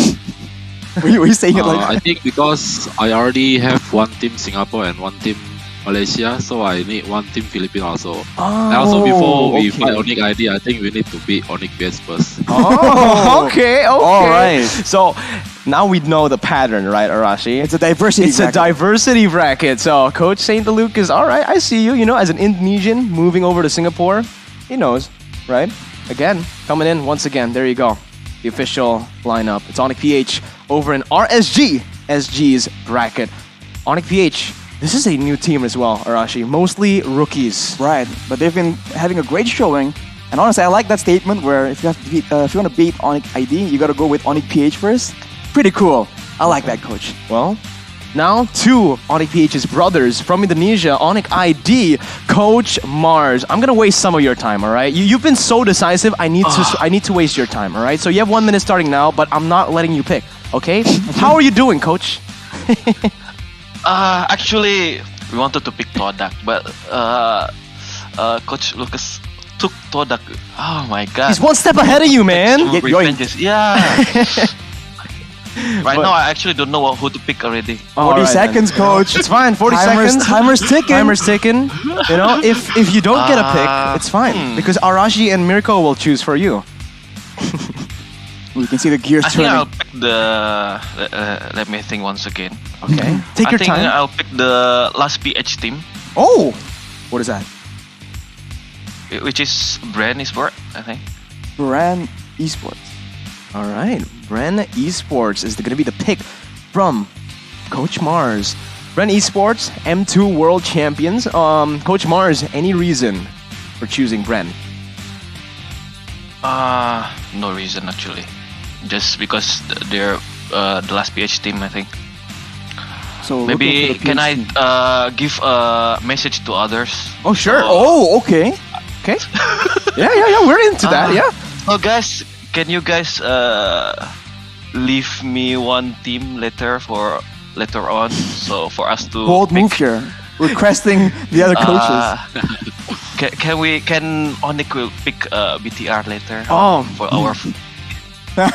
Were you saying it like that? I think because I already have one team Singapore and one team Malaysia, so I need one team Philippines also. And also before we fight Onyx ID, I think we need to beat Onyx PH first. Oh, okay. All right. So now we know the pattern, right, Arashi? It's a diversity bracket. A diversity bracket. So Coach St. Lucas, all right, I see you. As an Indonesian moving over to Singapore, he knows, right? Again, coming in once again. There you go. The official lineup. It's Onyx PH over in SG's bracket. Onyx PH, this is a new team as well, Arashi. Mostly rookies. Right, but they've been having a great showing. And honestly, I like that statement where if you want to beat Onyx ID, you got to go with Onyx PH first. Pretty cool. I like that, Coach. Well, now two Onyx PH's brothers from Indonesia, Onyx ID, Coach Mars. I'm gonna waste some of your time, all right? You've been so decisive. I need to waste your time, all right? So you have 1 minute starting now, but I'm not letting you pick, okay? How are you doing, Coach? Actually, we wanted to pick Todak, but Coach Lucas took Todak. Oh my God! He's one step ahead of you, man. Get going. Yeah. Right now, I actually don't know who to pick already. 40 seconds, Coach. It's fine. 40 seconds. Timer's ticking. Timer's ticking. If you don't get a pick, it's fine because Arashi and Mirko will choose for you. You can see the gears I think turning. I'll pick the. Let me think once again. Okay. Take your time. I think I'll pick the last PH team, Oh, what is that? which is Brand Esports, I think. Brand Esports. All right, Bren Esports is going to be the pick from Coach Mars. Bren Esports, M2 World Champions. Coach Mars, any reason for choosing Bren? No reason actually. Just because they're the last PH team, I think. So Maybe can I give a message to others? Oh, sure. Oh, okay. Okay. Yeah. We're into that. Yeah. So guys, can you guys leave me one team later on, so for us to Bold pick? move here. Requesting the other coaches. Can Onyx will pick BTR later? Oh. For our. All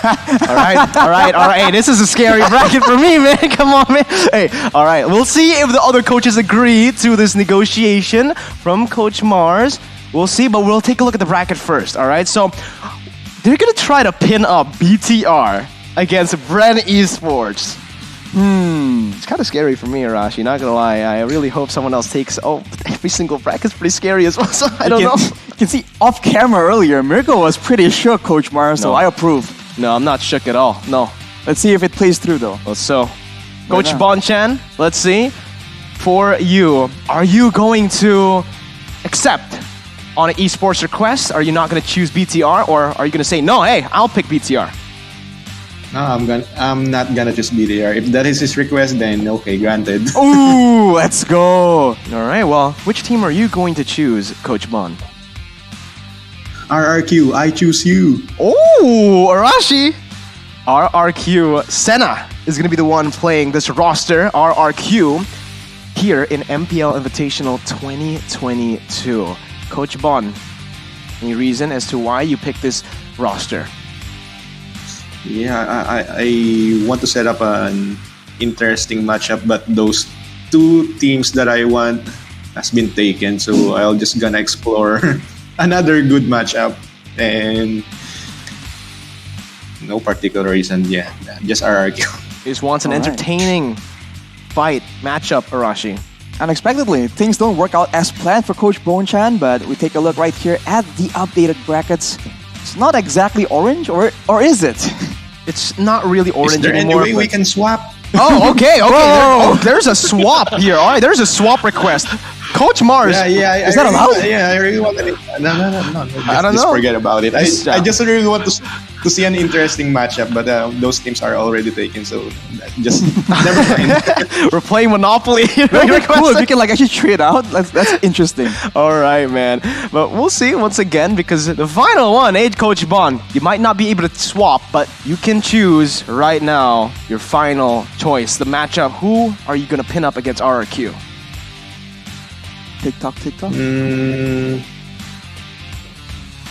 right. Hey, this is a scary bracket for me, man. Come on, man. Hey, all right. We'll see if the other coaches agree to this negotiation from Coach Mars. We'll see, but we'll take a look at the bracket first. All right. So they're gonna try to pin up BTR against Bren Esports. It's kind of scary for me, Arashi. Not gonna lie. I really hope someone else takes. Oh, every single bracket's pretty scary as well. So I don't know. You can see off camera earlier, Mirko was pretty shook, Coach Mars. So No. I approve. No, I'm not shook at all. No. Let's see if it plays through though. So, Coach not? Bonchan, let's see. For you, are you going to accept on an esports request? Are you not going to choose BTR, or are you going to say no? Hey, I'll pick BTR. No, I'm not gonna choose BDR. If that is his request, then okay, granted. Ooh, let's go. All right. Well, which team are you going to choose, Coach Bon? RRQ, I choose you. Ooh, Arashi. RRQ Senna is going to be the one playing this roster. RRQ here in MPL Invitational 2022. Coach Bon, any reason as to why you picked this roster? Yeah, I want to set up an interesting matchup, but those two teams that I want has been taken, so I'll just gonna explore another good matchup, and no particular reason. Yeah, just RRQ. He just wants an All right. entertaining fight matchup, Arashi. Unexpectedly, things don't work out as planned for Coach Bonchan, but we take a look right here at the updated brackets. It's not exactly orange, or is it? It's not really orange Is there any anymore. way we but- can swap? Oh, okay. There's a swap here. All right, there's a swap request. Coach Mars. Is that allowed? Yeah, I really want it. No. I don't Just know. forget about it. Just, I just really want to see an interesting matchup, but those teams are already taken, so just never mind. We're playing Monopoly. Very cool. If you can like actually trade out, that's interesting. All right, man. But we'll see once again because the final one, Coach Bon, you might not be able to swap, but you can choose right now your final choice. The matchup, who are you going to pin up against RRQ? TikTok. Mm,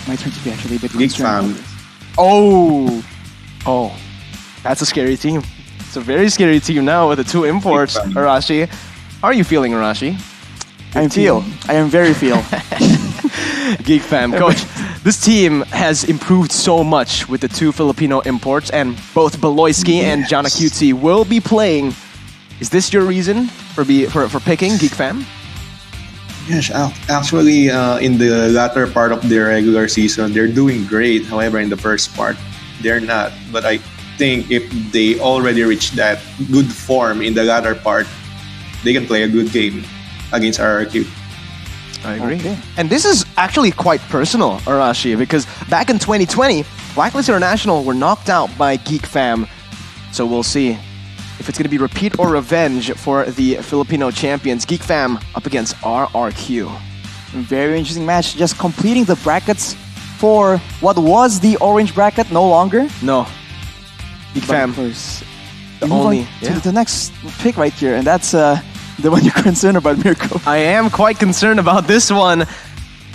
My turn to be actually a bit Geek concerned. Fam. Oh, that's a scary team. It's a very scary team now with the two imports, Big fan. Arashi. How are you feeling, Arashi? I am very feel. Geek Fam. Coach, this team has improved so much with the two Filipino imports, and both Beloyski and Janacuti will be playing. Is this your reason for picking Geek Fam? Yes, actually, in the latter part of their regular season, they're doing great. However, in the first part, they're not. But I think if they already reached that good form in the latter part, they can play a good game against RRQ. I agree. Okay. And this is actually quite personal, Arashi, because back in 2020, Blacklist International were knocked out by Geek Fam. So we'll see if it's going to be repeat or revenge for the Filipino champions. Geek Fam up against RRQ. Very interesting match. Just completing the brackets for what was the orange bracket, no longer. No. Geek But Fam. of course, The we move on only- to yeah. the next pick right here, and that's the one you're concerned about, Mirko. I am quite concerned about this one.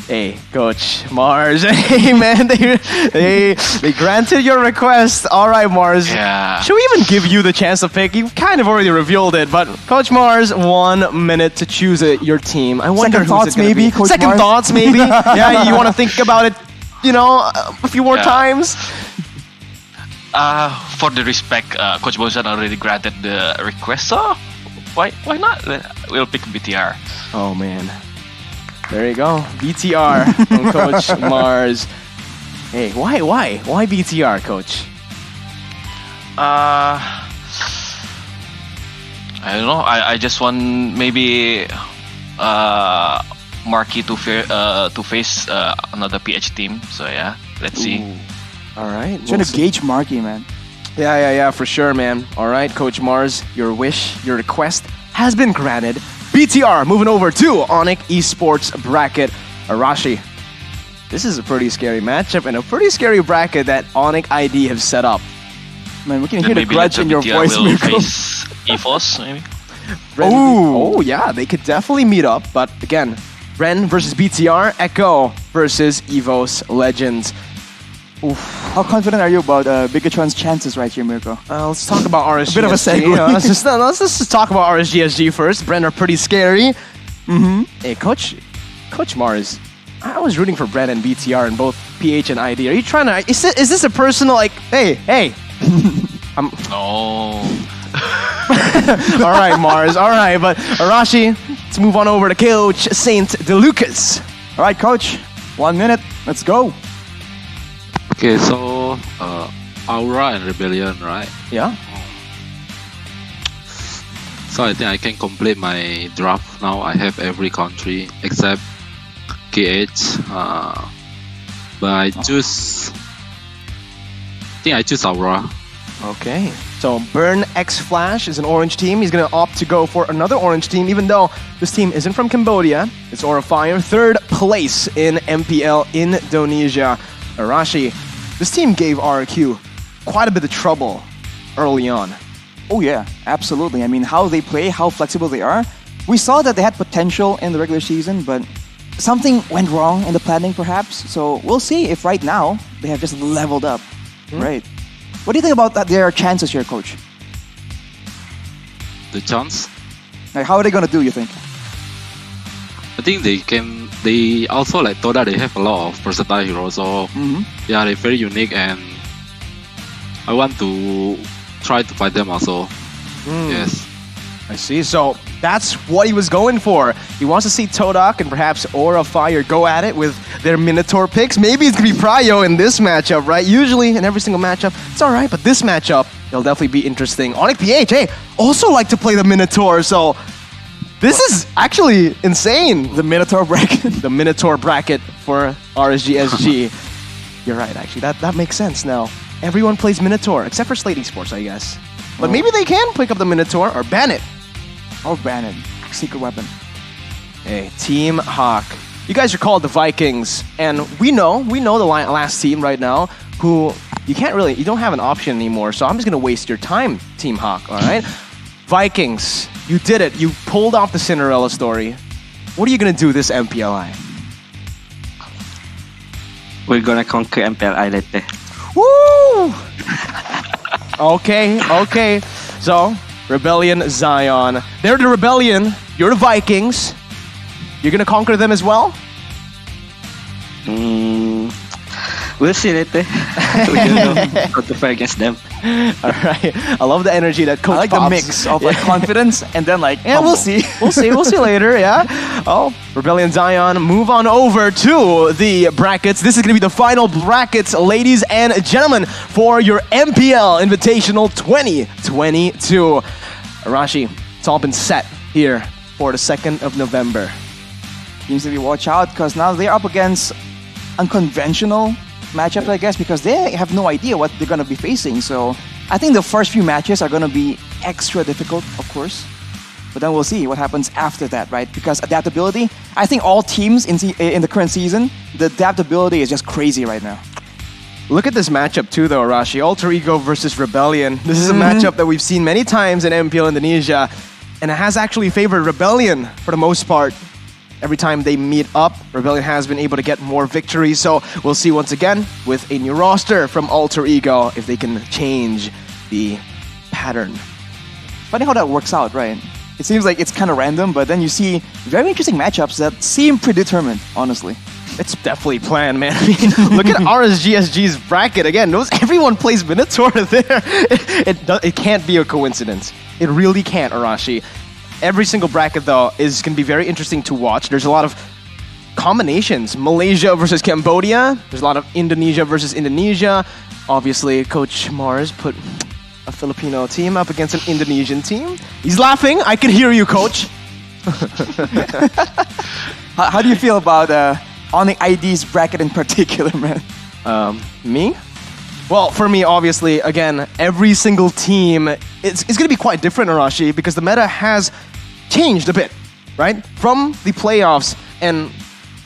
Hey, Coach Mars. Hey, man, they granted your request. All right, Mars. Yeah. Should we even give you the chance to pick? You kind of already revealed it, but Coach Mars, 1 minute to choose your team. I wonder Second who's thoughts, it gonna maybe, be. Coach Second Mars? thoughts, maybe. Yeah, you want to think about it, a few more Yeah. times. For the respect, Coach Bozan already granted the request, so why not? We'll pick BTR. Oh man. There you go. BTR from Coach Mars. Hey, why BTR, Coach? I don't know. I just want maybe Marky to face another PH team. So yeah, let's see. All right. Trying to gauge Marky, man. Yeah, for sure, man. All right, Coach Mars, your wish, your request has been granted. BTR moving over to Onyx Esports bracket. Arashi, this is a pretty scary matchup and a pretty scary bracket that Onyx ID have set up. Man, we can Then hear the maybe grudge later in your BTR voice, will Mirko. face EFOS maybe. Oh, yeah, they could definitely meet up. But again, Ren versus BTR, Echo versus Evos Legends. How confident are you about Bigatron's chances right here, Mirko? Let's talk about RSG. bit of a segue. Let's just talk about RSGSG first. Bren are pretty scary. Mm-hmm. Hey, Coach Mars, I was rooting for Bren and BTR in both PH and ID. Are you trying to? Is this a personal like? Hey. No. All right, Mars. All right, but Arashi, let's move on over to Coach Saint DeLucas. All right, Coach. 1 minute. Let's go. Okay, so Aura and Rebellion, right? Yeah. So I think I can complete my draft now. I have every country except KH. But I choose. I think I choose Aura. Okay. So Burn X Flash is an orange team. He's going to opt to go for another orange team, even though this team isn't from Cambodia. It's Aura Fire, third place in MPL Indonesia. Arashi, this team gave RQ quite a bit of trouble early on. Oh yeah, absolutely. I mean, how they play, how flexible they are. We saw that they had potential in the regular season, but something went wrong in the planning perhaps. So we'll see if right now they have just leveled up. Right. What do you think about that, their chances here, Coach? The chance. Like, how are they going to do, you think? I think they also like Toda, they have a lot of versatile heroes, so yeah, they're very unique, and I want to try to fight them also. Yes. I see. So that's what he was going for. He wants to see Todak and perhaps Aura Fire go at it with their Minotaur picks. Maybe it's going to be Pryo in this matchup, right? Usually in every single matchup, it's all right. But this matchup, it'll definitely be interesting. Onyx PH, hey, also like to play the Minotaur. So this is actually insane. The Minotaur bracket. The Minotaur bracket for RSG-SG. You're right, actually. That makes sense now. Everyone plays Minotaur, except for Slate Esports, I guess. But maybe they can pick up the Minotaur or ban it. Or ban it. Secret weapon. Hey, Team Hawk. You guys are called the Vikings, and we know the last team right now who you don't have an option anymore, so I'm just going to waste your time, Team Hawk, all right? Vikings, you did it. You pulled off the Cinderella story. What are you going to do this MPLI? We're gonna conquer MPLI later. Woo! Okay. So, Rebellion Zion. They're the Rebellion. You're the Vikings. You're gonna conquer them as well? We'll see later. We don't know how to fight against them. All right. I love the energy that Coach I like Pops. the mix of like confidence and then like, Yeah, we'll see. We'll see later, yeah. Oh, Rebellion Zion, move on over to the brackets. This is going to be the final brackets, ladies and gentlemen, for your MPL Invitational 2022. Arashi, it's all been set here for the 2nd of November. Needs to be watch out because now they're up against unconventional matchups, I guess, because they have no idea what they're going to be facing. So I think the first few matches are going to be extra difficult, of course. But then we'll see what happens after that, right? Because adaptability, I think all teams in the current season, the adaptability is just crazy right now. Look at this matchup too, though, Arashi. Alter Ego versus Rebellion. This is a matchup that we've seen many times in MPL Indonesia, and it has actually favored Rebellion for the most part. Every time they meet up, Rebellion has been able to get more victories. So we'll see once again with a new roster from Alter Ego if they can change the pattern. Funny how that works out, right? It seems like it's kind of random, but then you see very interesting matchups that seem predetermined, honestly. It's definitely planned, man. I mean, look at RSG-SG's bracket. Again, everyone plays Minotaur there. It can't be a coincidence. It really can't, Arashi. Every single bracket, though, is going to be very interesting to watch. There's a lot of combinations. Malaysia versus Cambodia. There's a lot of Indonesia versus Indonesia. Obviously, Coach Mars put a Filipino team up against an Indonesian team. He's laughing. I can hear you, Coach. How do you feel about Onyx ID's bracket in particular, man? Me? Well, for me, obviously, again, every single team, it's going to be quite different, Arashi, because the meta has changed a bit, right? From the playoffs, and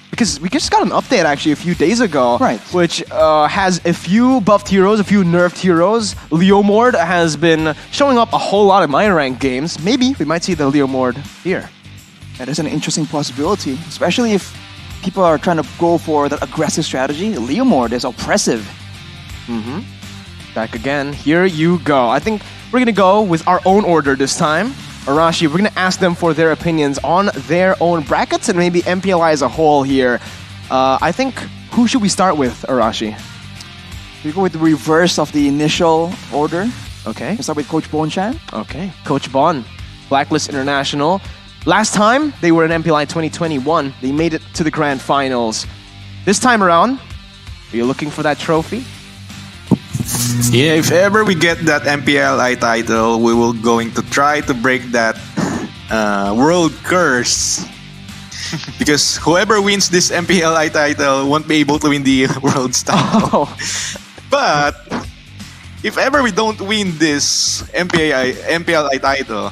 because we just got an update actually a few days ago, right, which has a few buffed heroes, a few nerfed heroes. Leomord has been showing up a whole lot in my ranked games. Maybe we might see the Leomord here. That is an interesting possibility, especially if people are trying to go for that aggressive strategy. Leomord is oppressive. Back again. Here you go. I think we're going to go with our own order this time. Arashi, we're going to ask them for their opinions on their own brackets and maybe MPLI as a whole here. I think, who should we start with, Arashi? We go with the reverse of the initial order. Okay. Let's start with Coach Bonchan. Okay. Coach Bon, Blacklist International. Last time they were in MPLI 2021, they made it to the grand finals. This time around, are you looking for that trophy? Yeah, if ever we get that MPLI title, we will going to try to break that world curse. Because whoever wins this MPLI title won't be able to win the world's title. But if ever we don't win this MPLI title,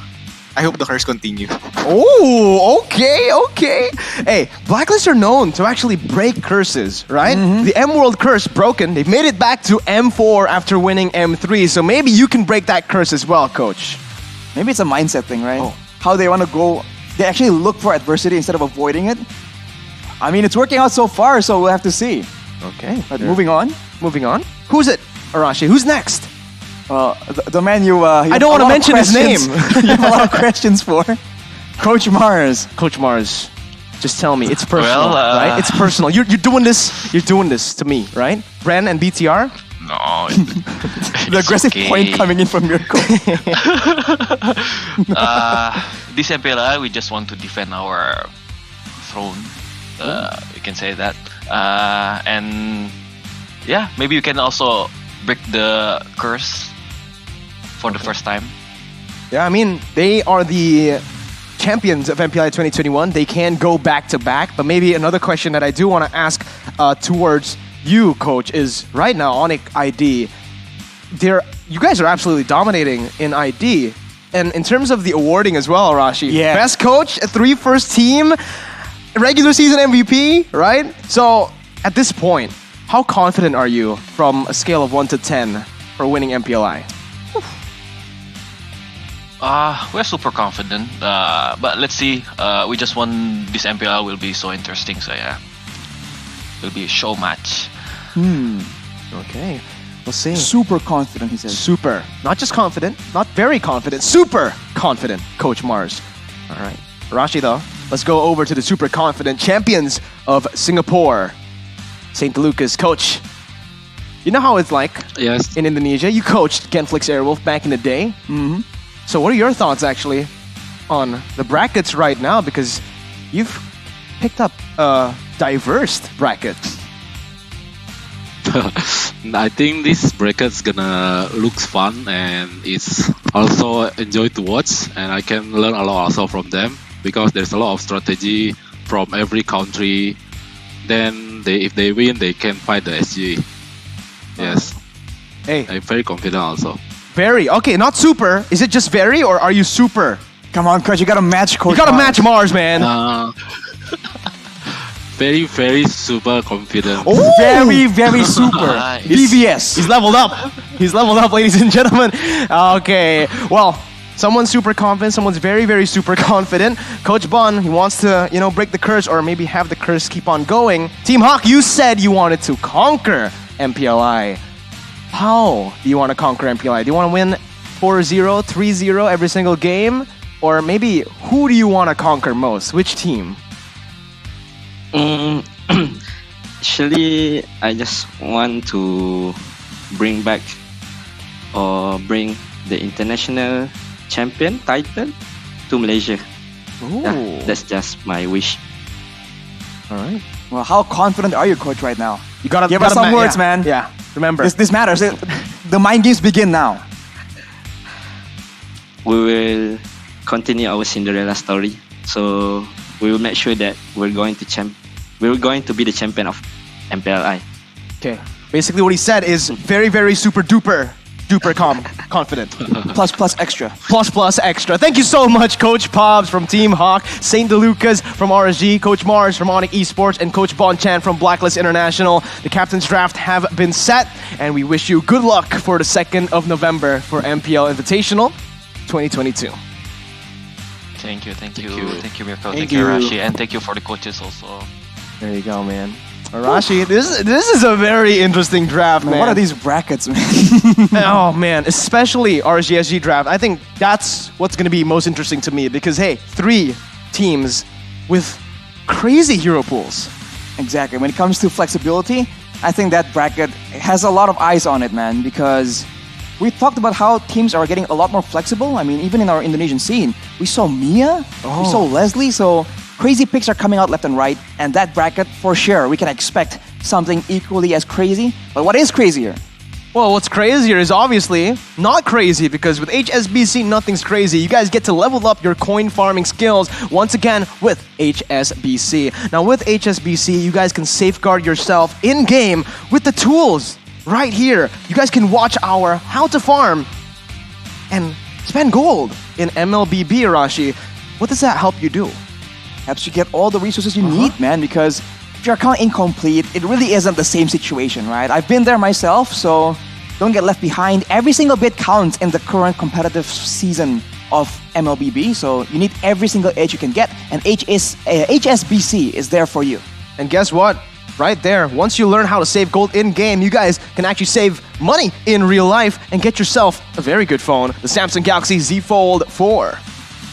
I hope the curse continue. Oh, okay. Hey, Blacklists are known to actually break curses, right? The M World curse broken. They've made it back to M4 after winning M3. So maybe you can break that curse as well, Coach. Maybe it's a mindset thing, right? How they want to go. They actually look for adversity instead of avoiding it. I mean, it's working out so far, so we'll have to see. Okay. But moving on. Who's it, Arashi? Who's next? The man you I don't want to mention his name. You have a lot of questions for. Coach Mars. Coach Mars, just tell me. It's personal, Well, right? It's personal. You're doing this to me, right? Bren and BTR? No. The aggressive point coming in from Mirko. This MPLI, we just want to defend our throne. We can say that. And yeah, maybe we can also break the curse for the first time. Yeah, I mean, they are the champions of MPLI 2021. They can go back to back. But maybe another question that I do want to ask towards you, Coach, is right now Onyx ID. You guys are absolutely dominating in ID. And in terms of the awarding as well, Arashi, Yeah. best coach, 3 first team, regular season MVP, right? So at this point, how confident are you from a scale of 1 to 10 for winning MPLI? We're super confident. But let's see. We just won this MPL. Will be so interesting. So yeah, it'll be a show match. Okay, we'll see. Super confident, he says. Super. Not just confident, not very confident, super confident, Coach Mars. All right. Arashi, though, let's go over to the super confident champions of Singapore, St. Lucas. Coach, you know how it's like Yes. in Indonesia? You coached Genflix Airwolf back in the day. Mm-hmm. So what are your thoughts, actually, on the brackets right now? Because you've picked up a diverse bracket. I think this bracket's gonna looks fun and it's also enjoy to watch, and I can learn a lot also from them because there's a lot of strategy from every country. Then if they win, they can fight the SG. Yes, Hey, I'm very confident also. very. Okay, not super. Is it just very, or are you super? Come on, Coach, you got to match Coach. You gotta Mars. match Mars, man. Very, very super confident. Very, very super. Nice. BVS. He's leveled up. He's leveled up, ladies and gentlemen. Okay, well, someone's super confident. Someone's very, very super confident. Coach Bon, he wants to, break the curse or maybe have the curse keep on going. Team Hawk, you said you wanted to conquer MPLI. How do you want to conquer MPLI? Do you want to win 4-0, 3-0 every single game? Or maybe who do you want to conquer most? Which team? Actually, I just want to bring back or bring the international champion title to Malaysia. Yeah, that's just my wish. All right. Well, how confident are you, Coach, right now? You gotta Give us some words, man. Yeah, remember. This matters. The mind games begin now. We will continue our Cinderella story. So we will make sure that we're going to be the champion of MPLI. Okay. Basically, what he said is very, very super duper confident. Plus extra. Plus extra. Thank you so much, Coach Pobs from Team Hawk, St. Lucas from RSG, Coach Mars from Onyx Esports, and Coach Bon Chan from Blacklist International. The captain's draft have been set, and we wish you good luck for the 2nd of November for MPL Invitational 2022. Thank you, you. thank you, Mirko, Thank thank you, you. Arashi, and thank you for the coaches also. There you go, man. Arashi, this is a very interesting draft, man. What are these brackets, man? Oh man, especially RGSG draft. I think that's what's going to be most interesting to me because hey, 3 teams with crazy hero pools. Exactly. When it comes to flexibility, I think that bracket has a lot of eyes on it, man, because we talked about how teams are getting a lot more flexible. I mean, even in our Indonesian scene, we saw Mia, we saw Leslie, so crazy picks are coming out left and right, and that bracket, for sure, we can expect something equally as crazy. But what is crazier? Well, what's crazier is obviously not crazy because with HSBC, nothing's crazy. You guys get to level up your coin farming skills once again with HSBC. Now, with HSBC, you guys can safeguard yourself in-game with the tools right here. You guys can watch our how to farm and spend gold in MLBB, Arashi. What does that help you do? Helps you get all the resources you need, man, because if your account incomplete, it really isn't the same situation, right? I've been there myself, so don't get left behind. Every single bit counts in the current competitive season of MLBB, so you need every single edge you can get, and HSBC is there for you. And guess what? Right there, once you learn how to save gold in-game, you guys can actually save money in real life and get yourself a very good phone, the Samsung Galaxy Z Fold 4.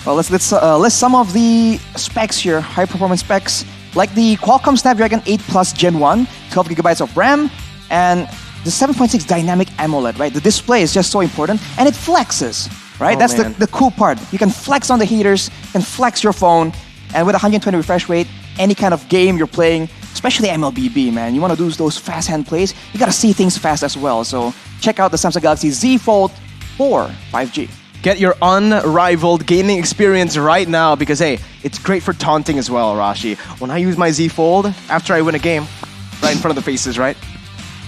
Well, let's list some of the specs here, high-performance specs, like the Qualcomm Snapdragon 8 Plus Gen 1, 12 gigabytes of RAM, and the 7.6 dynamic AMOLED, right? The display is just so important, and it flexes, right? Oh, That's man. the cool part. You can flex on the heaters, you can flex your phone, and with 120 refresh rate, any kind of game you're playing, especially MLBB, man, you want to do those fast hand plays, you got to see things fast as well. So check out the Samsung Galaxy Z Fold 4 5G. Get your unrivaled gaming experience right now because, hey, it's great for taunting as well, Arashi. When I use my Z Fold, after I win a game, right in front of the faces, right?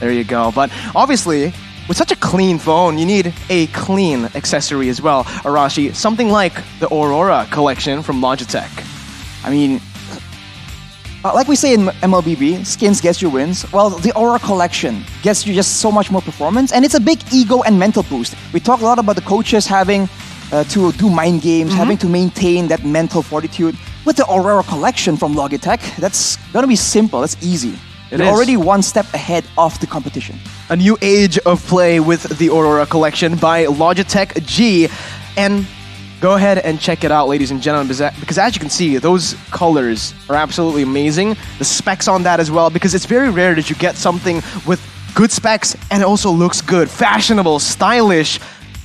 There you go. But obviously, with such a clean phone, you need a clean accessory as well, Arashi. Something like the Aurora collection from Logitech. I mean, like we say in MLBB, skins gets you wins. Well, the Aura collection gets you just so much more performance, and it's a big ego and mental boost. We talk a lot about the coaches having to do mind games, having to maintain that mental fortitude. With the Aurora collection from Logitech, that's gonna be simple, it's easy. You're already one step ahead of the competition. A new age of play with the Aurora collection by Logitech G. And go ahead and check it out, ladies and gentlemen, because as you can see, those colors are absolutely amazing. The specs on that as well, because it's very rare that you get something with good specs and it also looks good, fashionable, stylish.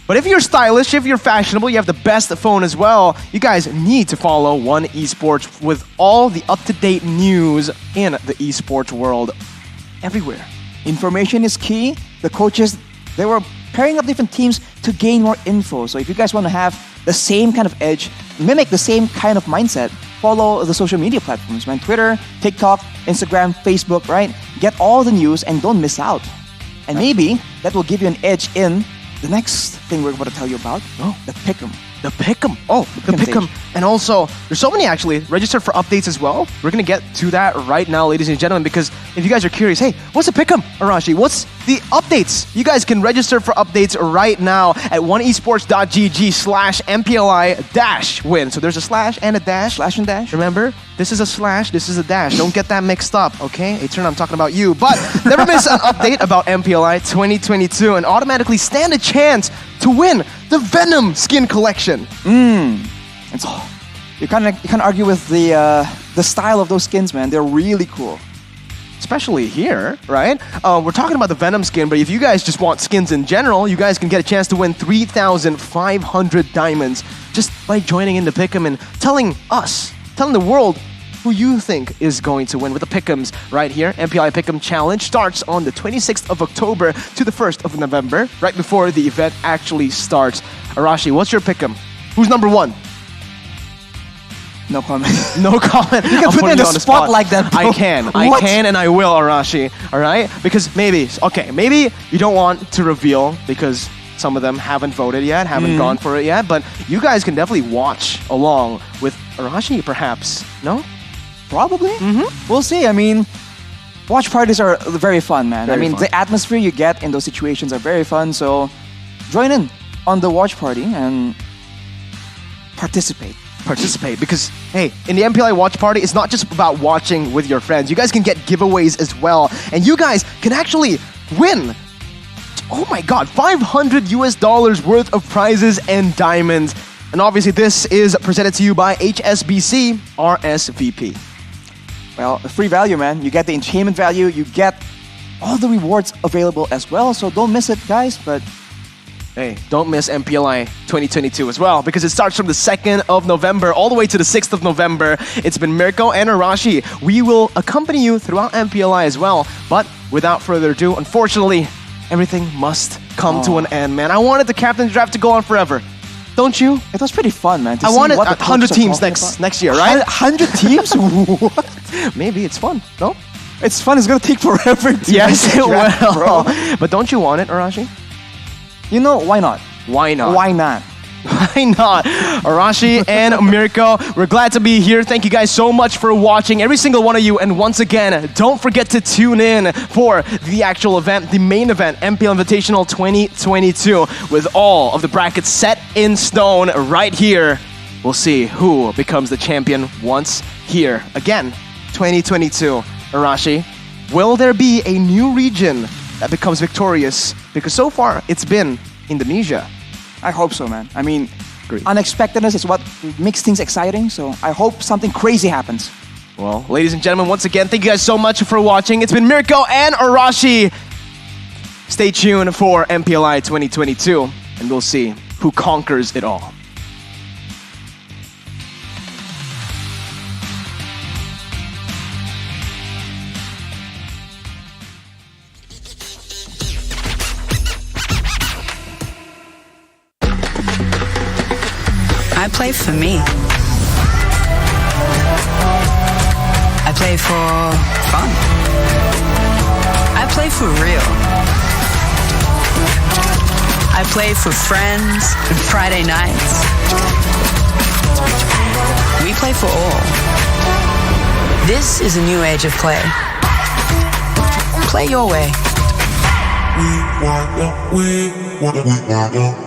But if you're stylish, if you're fashionable, you have the best phone as well. You guys need to follow One Esports with all the up-to-date news in the esports world everywhere. Information is key. The coaches, they were pairing up different teams to gain more info. So if you guys want to have the same kind of edge, mimic the same kind of mindset, follow the social media platforms, man. Twitter, TikTok, Instagram, Facebook, right? Get all the news and don't miss out. And maybe that will give you an edge in the next thing we're about to tell you about, the Pick'em. The Pick'em. Oh, the Pick'em. And also, there's so many actually registered for updates as well. We're going to get to that right now, ladies and gentlemen, because if you guys are curious, hey, what's a Pick'em, Arashi? What's the updates? You guys can register for updates right now at oneesports.gg/MPLI-win. So there's a slash and a dash. Slash and dash. Remember? This is a slash, this is a dash. Don't get that mixed up, okay? Hey, turn, I'm talking about you. But never miss an update about MPLI 2022 and automatically stand a chance to win the Venom skin collection. And so you can't argue with the style of those skins, man. They're really cool. Especially here, right? We're talking about the Venom skin, but if you guys just want skins in general, you guys can get a chance to win 3,500 diamonds just by joining in the Pick'em and telling the world who you think is going to win with the Pick'ems right here. MPLI Pick'em Challenge starts on the 26th of October to the 1st of November, right before the event actually starts. Arashi, what's your Pick'em? Who's number one? No comment. No comment. You can put me on the spot like that, bro. I can and I will, Arashi. All right? Because maybe you don't want to reveal because some of them haven't voted yet, haven't gone for it yet, but you guys can definitely watch along with Arashi, perhaps. No? Probably. We'll see. I mean, watch parties are very fun, man. Very fun. The atmosphere you get in those situations are very fun, so join in on the watch party and participate. Because, hey, in the MPLI watch party, it's not just about watching with your friends. You guys can get giveaways as well. And you guys can actually win, oh my God, $500 worth of prizes and diamonds. And obviously, this is presented to you by HSBC RSVP. Well, free value, man. You get the entertainment value, you get all the rewards available as well. So don't miss it, guys. But hey, don't miss MPLI 2022 as well, because it starts from the 2nd of November all the way to the 6th of November. It's been Mirko and Arashi. We will accompany you throughout MPLI as well. But without further ado, unfortunately, everything must come to an end, man. I wanted the Captain's Draft to go on forever. Don't you? It was pretty fun, man. I wanted 100 teams next year, right? 100 teams? What? Maybe it's fun, no? It's fun. It's going to take forever. Yes, it draft, will. bro. But don't you want it, Arashi? You know, why not? Why not? Why not? Why not? Arashi and Mirko, we're glad to be here. Thank you guys so much for watching, every single one of you. And once again, don't forget to tune in for the actual event, the main event, MPL Invitational 2022, with all of the brackets set in stone right here. We'll see who becomes the champion once here. Again, 2022. Arashi, will there be a new region that becomes victorious? Because so far, it's been Indonesia. I hope so, man. I mean, unexpectedness is what makes things exciting, so I hope something crazy happens. Well, ladies and gentlemen, once again, thank you guys so much for watching. It's been Mirko and Arashi. Stay tuned for MPLI 2022, and we'll see who conquers it all. I play for me. I play for fun. I play for real. I play for friends and Friday nights. We play for all. This is a new age of play. Play your way. We wanna